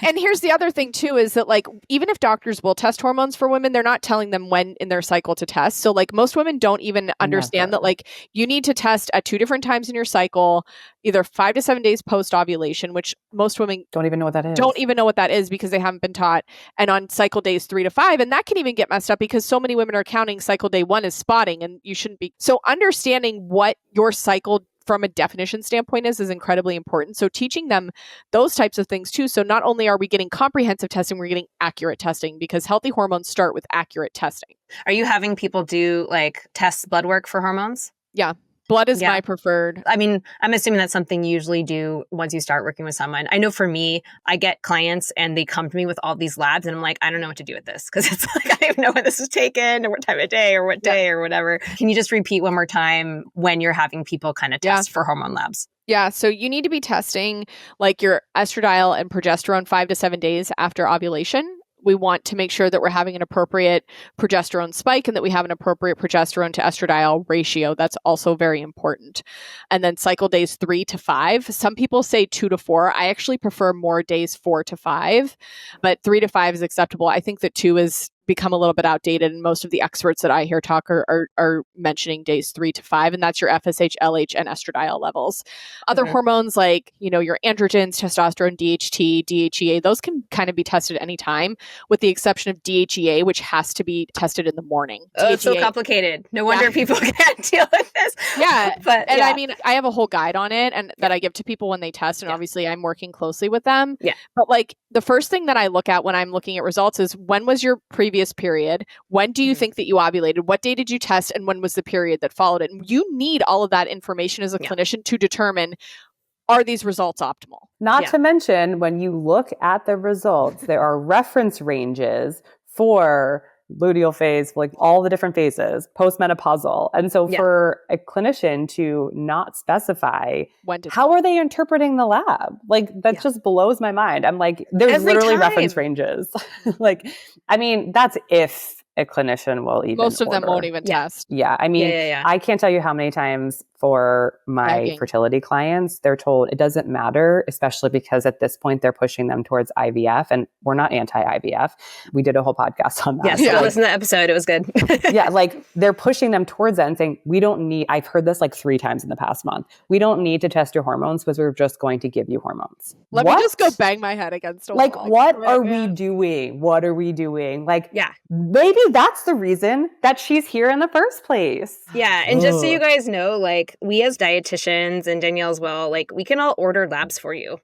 Speaker 2: And here's the other thing too, is that like, even if doctors will test hormones for women, they're not telling them when in their cycle to test. So like most women don't even understand that like you need to test at 2 different times in your cycle, either 5 to 7 days post ovulation, which most women
Speaker 3: don't even know what that is.
Speaker 2: Don't even know what that is because they haven't been taught. And on cycle days 3 to 5. And that can even get messed up because so many women are counting cycle day 1 as spotting, and you shouldn't be. So understanding what your cycle from a definition standpoint is incredibly important. So teaching them those types of things too. So not only are we getting comprehensive testing, we're getting accurate testing, because healthy hormones start with accurate testing.
Speaker 1: Are you having people do like test blood work for hormones?
Speaker 2: Yeah. Blood is my preferred.
Speaker 1: I mean, I'm assuming that's something you usually do once you start working with someone. I know for me, I get clients and they come to me with all these labs and I'm like, I don't know what to do with this, because it's like, I don't even know when this is taken or what time of day or what day or whatever. Can you just repeat one more time when you're having people kind of test for hormone labs?
Speaker 2: Yeah. So you need to be testing like your estradiol and progesterone 5 to 7 days after ovulation. We want to make sure that we're having an appropriate progesterone spike and that we have an appropriate progesterone to estradiol ratio. That's also very important. And then cycle days 3 to 5. Some people say 2 to 4. I actually prefer more days 4 to 5, but 3 to 5 is acceptable. I think that 2 is become a little bit outdated, and most of the experts that I hear talk are mentioning days 3 to 5, and that's your FSH, LH, and estradiol levels. Other hormones like, your androgens, testosterone, DHT, DHEA, those can kind of be tested anytime, with the exception of DHEA, which has to be tested in the morning.
Speaker 1: Oh, it's so complicated. No wonder people can't deal with this.
Speaker 2: Yeah. I mean, I have a whole guide on it and that I give to people when they test, and obviously I'm working closely with them.
Speaker 1: Yeah.
Speaker 2: But like the first thing that I look at when I'm looking at results is, when was your previous period? When do you think that you ovulated? What day did you test? And when was the period that followed it? And you need all of that information as a clinician to determine, are these results optimal?
Speaker 3: Not to mention, when you look at the results, there are reference ranges for luteal phase, like all the different phases, postmenopausal. And so for a clinician to not specify, how are they interpreting the lab? Like, that just blows my mind. I'm like, there's literally reference ranges. Like, I mean, that's if a clinician will even
Speaker 2: Most of them
Speaker 3: order.
Speaker 2: won't even test.
Speaker 3: Yeah. I mean, I can't tell you how many times for my fertility clients, they're told it doesn't matter, especially because at this point they're pushing them towards IVF, and we're not anti-IVF. We did a whole podcast on that.
Speaker 1: Yes, listen to the episode. It was good.
Speaker 3: Yeah, like they're pushing them towards that and saying, we don't need, I've heard this like 3 times in the past month. We don't need to test your hormones because we're just going to give you hormones.
Speaker 2: Let me just go bang my head against a wall.
Speaker 3: Like, what are we doing? What are we doing? Like, maybe that's the reason that she's here in the first place.
Speaker 1: Yeah. And just so you guys know, like, we as dietitians, and Danielle as well, like, we can all order labs for you.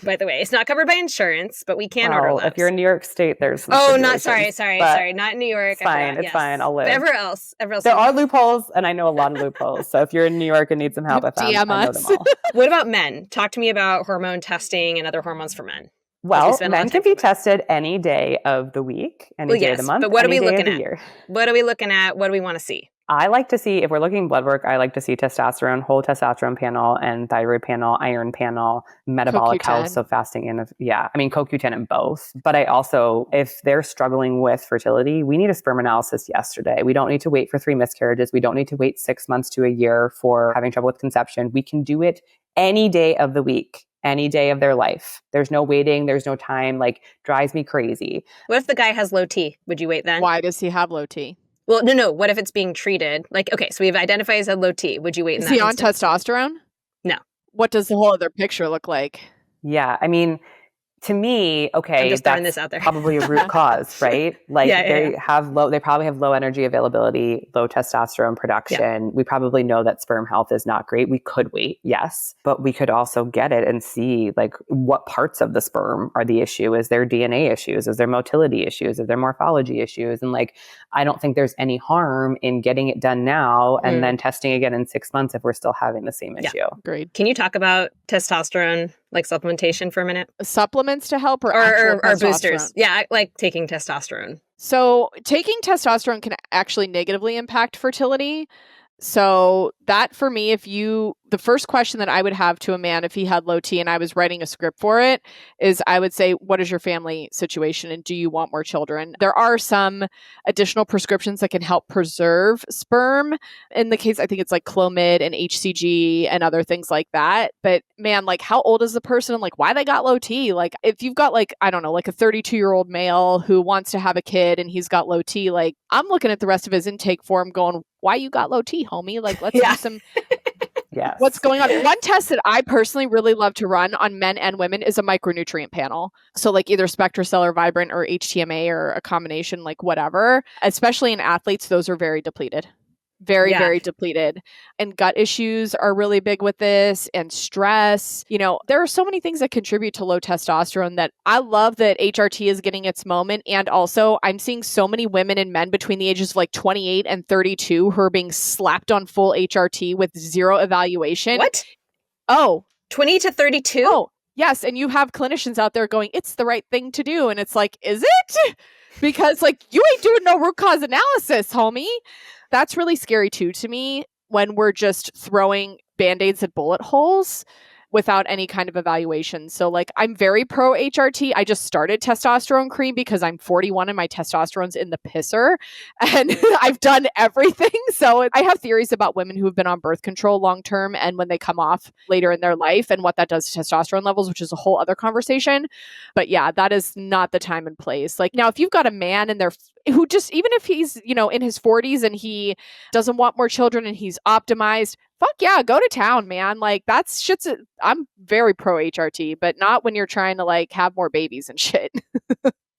Speaker 1: By the way, it's not covered by insurance, but we can order labs.
Speaker 3: If you're in New York State, there's
Speaker 1: sorry, not in New York.
Speaker 3: It's fine. It's fine. I'll live.
Speaker 1: But everywhere else.
Speaker 3: There are loopholes, and I know a lot of loopholes. So if you're in New York and need some help with them,
Speaker 2: DM
Speaker 3: I know
Speaker 2: us.
Speaker 3: them all.
Speaker 1: What about men? Talk to me about hormone testing and other hormones for men.
Speaker 3: Well, men can be tested any day of the week, any day of the month,
Speaker 1: but what are we looking at?
Speaker 3: Year.
Speaker 1: What are we looking at? What do we want to see?
Speaker 3: I like to see, if we're looking blood work, I like to see testosterone, whole testosterone panel, and thyroid panel, iron panel, metabolic health, so fasting in, CoQ10 in both. But I also, if they're struggling with fertility, we need a sperm analysis yesterday. We don't need to wait for 3 miscarriages. We don't need to wait 6 months to a year for having trouble with conception. We can do it any day of the week. Any day of their life. There's no waiting. There's no time. Like, drives me crazy.
Speaker 1: What if the guy has low T? Would you wait then?
Speaker 2: Why does he have low T?
Speaker 1: Well, no. What if it's being treated? Like, okay, so we've identified as a low T. Would you wait in that
Speaker 2: instance? Is he on testosterone?
Speaker 1: No.
Speaker 2: What does the whole other picture look like?
Speaker 3: Yeah, I mean, to me, okay,
Speaker 1: that's this out there.
Speaker 3: Probably a root cause, right? Like they probably have low energy availability, low testosterone production. Yeah. We probably know that sperm health is not great. We could wait, yes, but we could also get it and see like what parts of the sperm are the issue. Is there DNA issues? Is there motility issues? Is there morphology issues? And like, I don't think there's any harm in getting it done now and then testing again in 6 months if we're still having the same issue.
Speaker 2: Agreed.
Speaker 1: Can you talk about testosterone, like supplementation for a minute?
Speaker 2: Supplements to help
Speaker 1: or boosters? Yeah, like taking testosterone.
Speaker 2: So taking testosterone can actually negatively impact fertility. So that for me, if you the first question that I would have to a man if he had low T and I was writing a script for it is I would say, what is your family situation and do you want more children? There are some additional prescriptions that can help preserve sperm. In the case, I think it's like Clomid and HCG and other things like that. But man, like how old is the person and like why they got low T? Like if you've got like, I don't know, like a 32-year-old male who wants to have a kid and he's got low T, like I'm looking at the rest of his intake form going, why you got low T, homie? Like let's do some...
Speaker 3: Yes.
Speaker 2: What's going on? One test that I personally really love to run on men and women is a micronutrient panel. So like either SpectraCell or Vibrant or HTMA or a combination, like whatever. Especially in athletes, those are very depleted. Very depleted. And gut issues are really big with this and stress. You know, there are so many things that contribute to low testosterone that I love that HRT is getting its moment. And also I'm seeing so many women and men between the ages of like 28 and 32 who are being slapped on full HRT with zero evaluation.
Speaker 1: What?
Speaker 2: Oh.
Speaker 1: 20 to 32?
Speaker 2: Oh, yes. And you have clinicians out there going, it's the right thing to do. And it's like, is it? Because like you ain't doing no root cause analysis, homie. That's really scary too to me when we're just throwing Band-Aids at bullet holes without any kind of evaluation. So like I'm very pro HRT. I just started testosterone cream because I'm 41 and my testosterone's in the pisser and I've done everything. So I have theories about women who have been on birth control long term and when they come off later in their life and what that does to testosterone levels, which is a whole other conversation. But yeah, that is not the time and place. Like now, if you've got a man and they're who just, even if he's, you know, in his 40s and he doesn't want more children and he's optimized, fuck yeah, go to town, man. Like that's shit's, I'm very pro HRT, but not when you're trying to like have more babies and shit.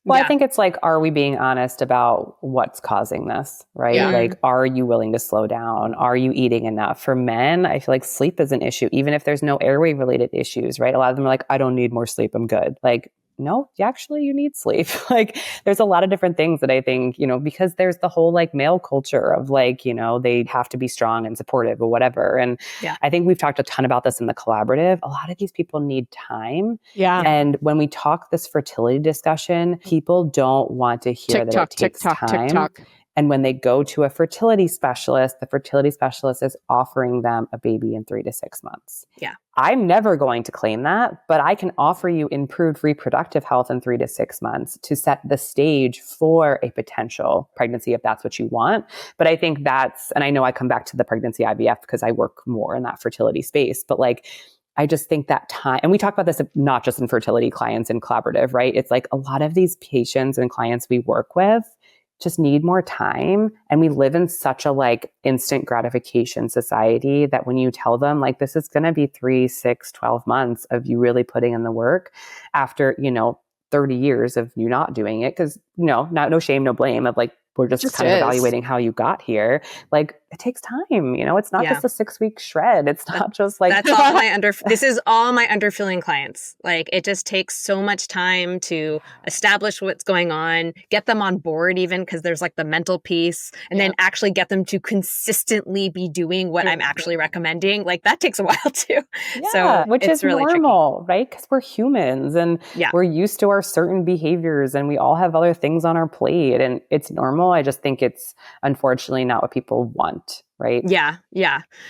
Speaker 3: Well, I think it's like, are we being honest about what's causing this, right?
Speaker 2: Yeah.
Speaker 3: Like, are you willing to slow down? Are you eating enough? For men, I feel like sleep is an issue, even if there's no airway related issues, right? A lot of them are like, I don't need more sleep. I'm good. Like, no, you need sleep. Like there's a lot of different things that I think, you know, because there's the whole like male culture of like, you know, they have to be strong and supportive or whatever. And I think we've talked a ton about this in the collaborative. A lot of these people need time.
Speaker 2: Yeah.
Speaker 3: And when we talk this fertility discussion, people don't want to hear that it takes time. And when they go to a fertility specialist, the fertility specialist is offering them a baby in 3 to 6 months.
Speaker 1: Yeah.
Speaker 3: I'm never going to claim that, but I can offer you improved reproductive health in 3 to 6 months to set the stage for a potential pregnancy if that's what you want. But I think that's, and I know I come back to the pregnancy IVF because I work more in that fertility space, but like, I just think that time, and we talk about this not just in fertility clients and collaborative, right? It's like a lot of these patients and clients we work with just need more time. And we live in such a like instant gratification society that when you tell them like, this is going to be 3, 6, 12 months of you really putting in the work after, you know, 30 years of you not doing it. Cause you know, no shame, no blame of like, we're just kind of evaluating how you got here. Like it takes time, you know, it's not just a 6-week shred. It's not just like,
Speaker 1: that's all this is all my underfilling clients. Like it just takes so much time to establish what's going on, get them on board even because there's like the mental piece and then actually get them to consistently be doing what I'm actually recommending. Like that takes a while too.
Speaker 3: Yeah,
Speaker 1: so
Speaker 3: which is really normal, right? Because we're humans and we're used to our certain behaviors and we all have other things on our plate and it's normal. I just think it's unfortunately not what people want, right?
Speaker 1: Yeah.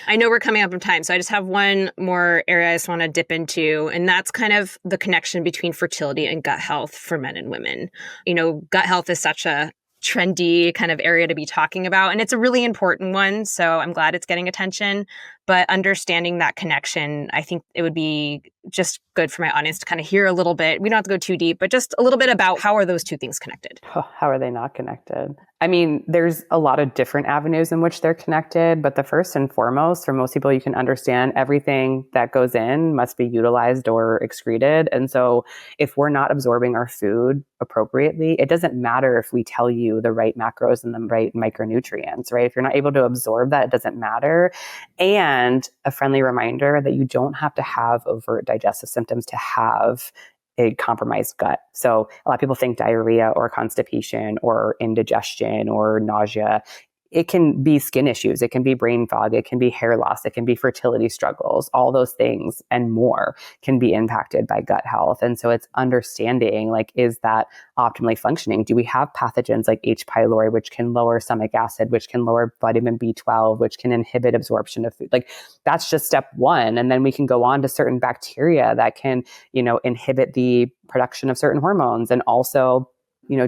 Speaker 1: I know we're coming up on time, so I just have one more area I just want to dip into, and that's kind of the connection between fertility and gut health for men and women. You know, gut health is such a trendy kind of area to be talking about, and it's a really important one, so I'm glad it's getting attention. But understanding that connection, I think it would be just good for my audience to kind of hear a little bit. We don't have to go too deep, but just a little bit about how are those two things connected?
Speaker 3: How are they not connected? I mean, there's a lot of different avenues in which they're connected, but the first and foremost, for most people, you can understand everything that goes in must be utilized or excreted. And so if we're not absorbing our food appropriately, it doesn't matter if we tell you the right macros and the right micronutrients, right? If you're not able to absorb that, it doesn't matter. And a friendly reminder that you don't have to have overt digestive symptoms to have a compromised gut. So a lot of people think diarrhea or constipation or indigestion or nausea it can be skin issues, it can be brain fog, it can be hair loss, it can be fertility struggles, all those things and more can be impacted by gut health. And so it's understanding, like, is that optimally functioning? Do we have pathogens like H. pylori, which can lower stomach acid, which can lower vitamin B12, which can inhibit absorption of food? Like, that's just step one. And then we can go on to certain bacteria that can, inhibit the production of certain hormones and also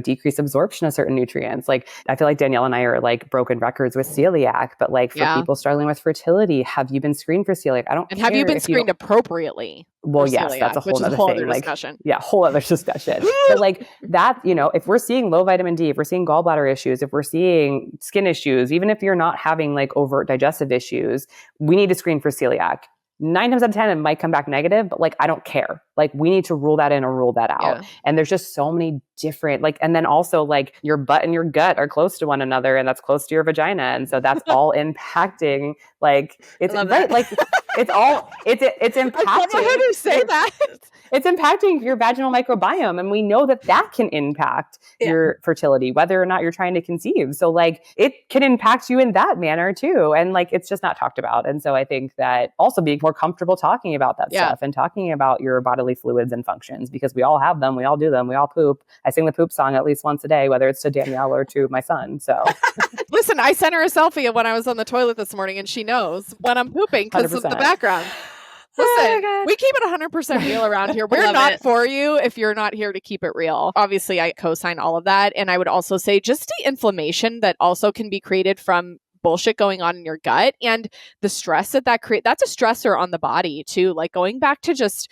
Speaker 3: decrease absorption of certain nutrients. Like, I feel like Danielle and I are like broken records with celiac, but like for people struggling with fertility, have you been screened for celiac? I don't care.
Speaker 2: And have you been screened appropriately?
Speaker 3: Well, yes,
Speaker 2: celiac,
Speaker 3: that's a whole other thing.
Speaker 2: Discussion.
Speaker 3: Whole other discussion. But like that, if we're seeing low vitamin D, if we're seeing gallbladder issues, if we're seeing skin issues, even if you're not having like overt digestive issues, we need to screen for celiac. 9 times out of 10, it might come back negative, but like, I don't care. Like, we need to rule that in or rule that out. Yeah. And there's just so many different, like, and then also like your butt and your gut are close to one another, and that's close to your vagina. And so that's all impacting, like, it's right. Like, it's impacting.
Speaker 2: I don't know how to say that.
Speaker 3: It's impacting your vaginal microbiome. And we know that can impact your fertility, whether or not you're trying to conceive. So like, it can impact you in that manner too. And like, it's just not talked about. And so I think that also being more comfortable talking about that stuff and talking about your bodily fluids and functions, because we all have them, we all do them, we all poop. I sing the poop song at least once a day, whether it's to Danielle or to my son. So
Speaker 2: listen, I sent her a selfie of when I was on the toilet this morning, and she knows when I'm pooping because of the background. Listen, we keep it 100% real around here. We're not for you if you're not here to keep it real. Obviously, I co-sign all of that. And I would also say just the inflammation that also can be created from bullshit going on in your gut and the stress that creates. That's a stressor on the body too. Like, going back to just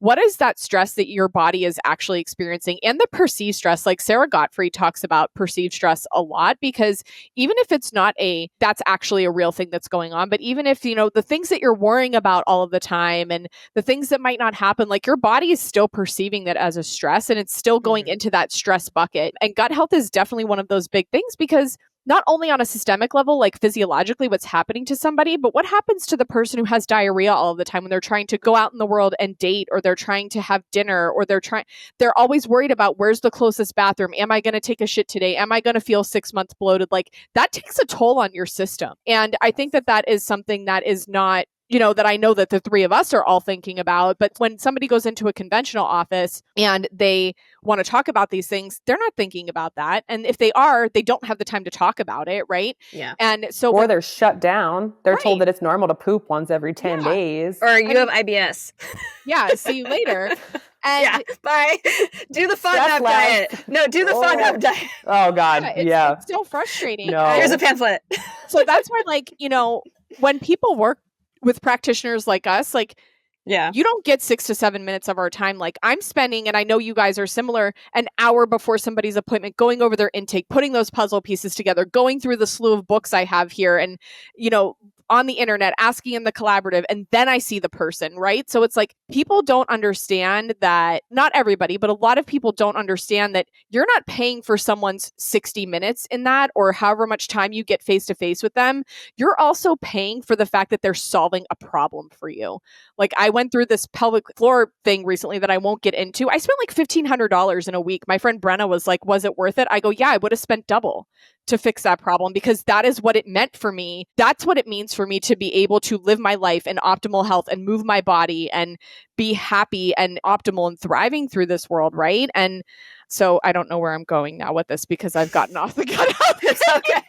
Speaker 2: what is that stress that your body is actually experiencing, and the perceived stress. Like, Sarah Gottfried talks about perceived stress a lot, because even if it's not that's actually a real thing that's going on, but even if, the things that you're worrying about all of the time and the things that might not happen, like, your body is still perceiving that as a stress, and it's still going into that stress bucket. And gut health is definitely one of those big things, because not only on a systemic level, like physiologically what's happening to somebody, but what happens to the person who has diarrhea all of the time when they're trying to go out in the world and date, or they're trying to have dinner, or they're always worried about where's the closest bathroom. Am I going to take a shit today? Am I going to feel 6 months bloated? Like, that takes a toll on your system. And I think that is something that is not, that I know that the three of us are all thinking about. But when somebody goes into a conventional office and they want to talk about these things, they're not thinking about that. And if they are, they don't have the time to talk about it, right?
Speaker 3: Yeah.
Speaker 2: And so,
Speaker 3: or they're shut down. They're told that it's normal to poop once every 10 days.
Speaker 1: Or you have IBS.
Speaker 2: Yeah. See you later. And
Speaker 1: bye. Do the FODMAP diet. No, do the FODMAP diet.
Speaker 3: Oh God.
Speaker 2: It's so frustrating.
Speaker 3: No.
Speaker 1: Here's a pamphlet.
Speaker 2: So that's why, like, when people work with practitioners like us, like, you don't get 6 to 7 minutes of our time. Like, I'm spending, and I know you guys are similar, an hour before somebody's appointment, going over their intake, putting those puzzle pieces together, going through the slew of books I have here, and, on the internet, asking in the collaborative, and then I see the person, right? So it's like, people don't understand that, not everybody, but a lot of people don't understand that you're not paying for someone's 60 minutes in that, or however much time you get face to face with them. You're also paying for the fact that they're solving a problem for you. Like, I went through this pelvic floor thing recently that I won't get into. I spent like $1,500 in a week. My friend Brenna was like, was it worth it? I go, yeah, I would have spent double to fix that problem, because that is what it meant for me. That's what it means for me to be able to live my life in optimal health and move my body and be happy and optimal and thriving through this world, right? And so I don't know where I'm going now with this, because I've gotten off the gut.
Speaker 1: It's okay.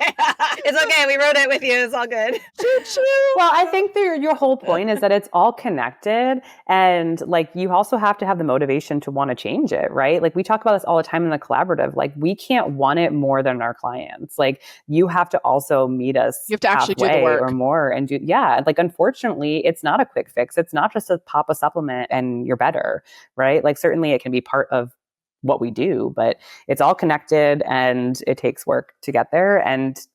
Speaker 1: It's okay. We wrote it with you. It's all good.
Speaker 3: Well, I think your whole point is that it's all connected, and like, you also have to have the motivation to want to change it, right? Like, we talk about this all the time in the collaborative. Like, we can't want it more than our clients. Like, you have to also meet us.
Speaker 2: You have to actually do the work
Speaker 3: or more, and do like, unfortunately, it's not a quick fix. It's not just to pop a supplement and you're better, right? Like, certainly it can be part of what we do, but it's all connected, and it takes work to get there.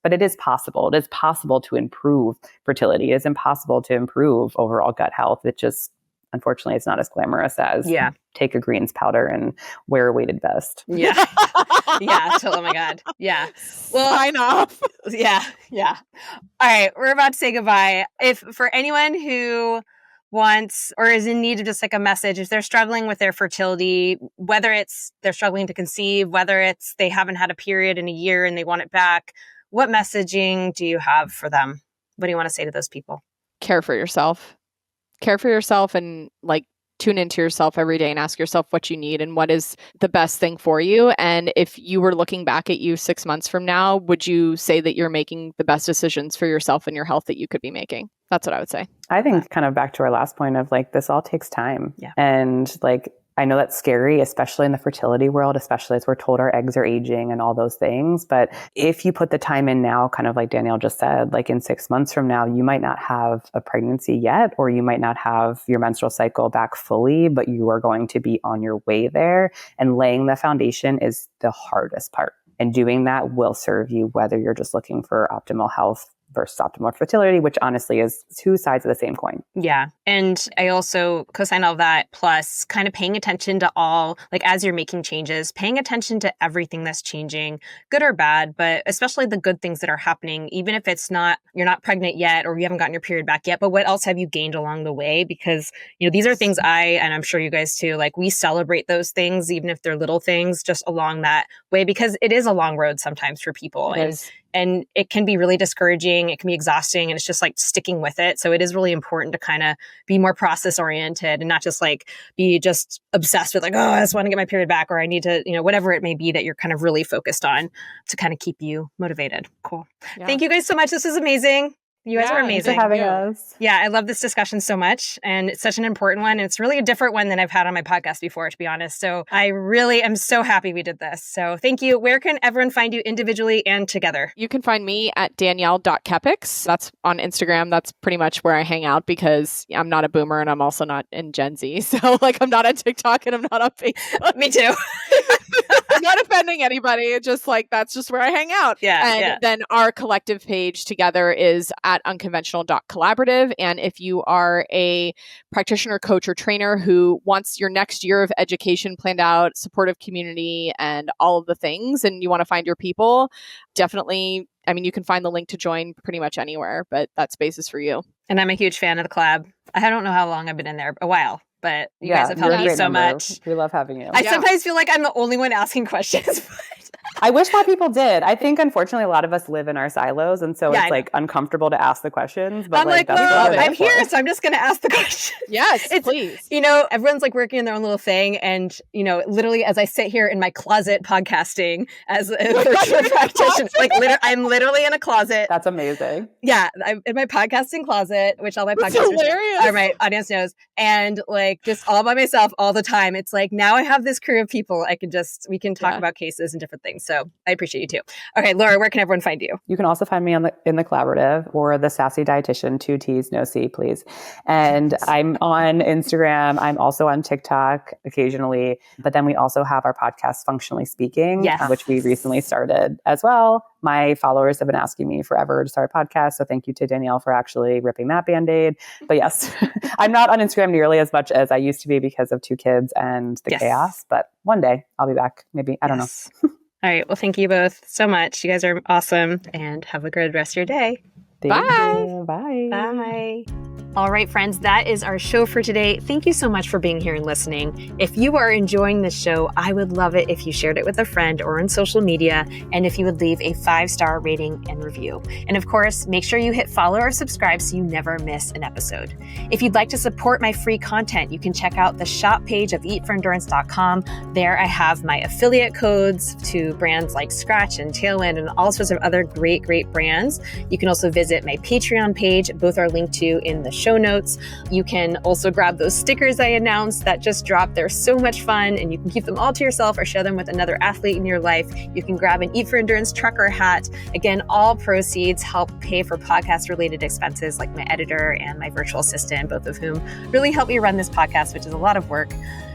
Speaker 3: But it is possible. It is possible to improve fertility. It is impossible to improve overall gut health. It just, unfortunately, it's not as glamorous as take a greens powder and wear a weighted vest.
Speaker 1: Yeah. Yeah. Oh my God. Yeah.
Speaker 2: Well, sign off.
Speaker 1: Yeah. Yeah. All right. We're about to say goodbye. If for anyone who wants or is in need of just like a message, if they're struggling with their fertility, whether it's they're struggling to conceive, whether it's they haven't had a period in a year and they want it back, what messaging do you have for them? What do you want to say to those people?
Speaker 2: Care for yourself. Care for yourself and like tune into yourself every day and ask yourself what you need and what is the best thing for you. And if you were looking back at you 6 months from now, would you say that you're making the best decisions for yourself and your health that you could be making? That's what I would say.
Speaker 3: I think kind of back to our last point of like, this all takes time.
Speaker 1: Yeah.
Speaker 3: And like, I know that's scary, especially in the fertility world, especially as we're told our eggs are aging and all those things. But if you put the time in now, kind of like Danielle just said, like in 6 months from now, you might not have a pregnancy yet, or you might not have your menstrual cycle back fully, but you are going to be on your way there. And laying the foundation is the hardest part. And doing that will serve you, whether you're just looking for optimal health versus optimal fertility, which honestly is two sides of the same coin.
Speaker 1: Yeah. And I also co-sign all of that, plus kind of paying attention to all, like as you're making changes, paying attention to everything that's changing, good or bad, but especially the good things that are happening, even if it's not, you're not pregnant yet, or you haven't gotten your period back yet, but what else have you gained along the way? Because, you know, these are things and I'm sure you guys too, like we celebrate those things, even if they're little things just along that way, because it is a long road sometimes for people. And it can be really discouraging. It can be exhausting, and it's just like sticking with it. So it is really important to kind of be more process oriented and not just like be just obsessed with like, oh, I just want to get my period back, or I need to, you know, whatever it may be that you're kind of really focused on to kind of keep you motivated. Cool. Yeah. Thank you guys so much. This was amazing. You guys are amazing.
Speaker 3: Thanks for having us.
Speaker 1: Yeah, I love this discussion so much. And it's such an important one. And it's really a different one than I've had on my podcast before, to be honest. So I really am so happy we did this. So thank you. Where can everyone find you individually and together?
Speaker 2: You can find me at Danielle.Kepics. That's on Instagram. That's pretty much where I hang out because I'm not a boomer and I'm also not in Gen Z. So like I'm not on TikTok and I'm not on Facebook.
Speaker 1: Me too.
Speaker 2: I'm not offending anybody. It's just like, that's just where I hang out.
Speaker 1: Yeah.
Speaker 2: And then our collective page together is at Unconventional.Collaborative. And if you are a practitioner, coach, or trainer who wants your next year of education planned out, supportive community, and all of the things, and you want to find your people, definitely, I mean, you can find the link to join pretty much anywhere, but that space is for you.
Speaker 1: And I'm a huge fan of the collab. I don't know how long I've been in there, a while. But you guys have helped me so much.
Speaker 3: We love having you.
Speaker 1: I sometimes feel like I'm the only one asking questions.
Speaker 3: I wish more people did. I think, unfortunately, a lot of us live in our silos. And so it's like uncomfortable to ask the questions. But
Speaker 1: I'm like, well, I'm here, so I'm just going to ask the question.
Speaker 2: Yes, please.
Speaker 1: You know, everyone's like working in their own little thing. And, you know, literally as I sit here in my closet podcasting as a virtual practitioner, like I'm literally in a closet.
Speaker 3: That's amazing.
Speaker 1: Yeah. I'm in my podcasting closet, which all my podcasters or my audience knows. And like just all by myself all the time. It's like, now I have this crew of people. We can talk about cases and different things. So I appreciate you too. Okay, Laura, where can everyone find you?
Speaker 3: You can also find me in the collaborative or the Sassy Dietitian, 2 T's, no C, please. And I'm on Instagram. I'm also on TikTok occasionally. But then we also have our podcast, Functionally Speaking, which we recently started as well. My followers have been asking me forever to start a podcast. So thank you to Danielle for actually ripping that Band-Aid. But yes, I'm not on Instagram nearly as much as I used to be because of 2 kids and the chaos. But one day I'll be back. Maybe. I don't know.
Speaker 1: All right. Well, thank you both so much. You guys are awesome, and have a good rest of your day.
Speaker 3: Bye. Bye.
Speaker 1: Bye. All right, friends, that is our show for today. Thank you so much for being here and listening. If you are enjoying this show, I would love it if you shared it with a friend or on social media, and if you would leave a 5-star rating and review. And of course, make sure you hit follow or subscribe so you never miss an episode. If you'd like to support my free content, you can check out the shop page of eatforendurance.com. There I have my affiliate codes to brands like Scratch and Tailwind and all sorts of other great brands. You can also visit my Patreon page. Both are linked to in the show notes. You can also grab those stickers I announced that just dropped. They're so much fun, and you can keep them all to yourself or share them with another athlete in your life. You can grab an Eat for Endurance trucker hat. Again, all proceeds help pay for podcast-related expenses like my editor and my virtual assistant, both of whom really help me run this podcast, which is a lot of work.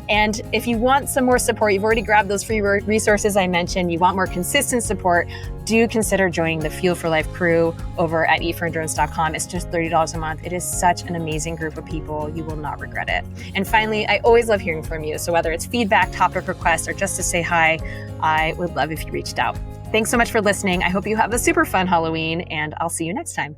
Speaker 1: And if you want some more support, you've already grabbed those free resources I mentioned, you want more consistent support, do consider joining the Fuel for Life crew over at eatforendurance.com. It's just $30 a month. It is such an amazing group of people. You will not regret it. And finally, I always love hearing from you. So whether it's feedback, topic requests, or just to say hi, I would love if you reached out. Thanks so much for listening. I hope you have a super fun Halloween, and I'll see you next time.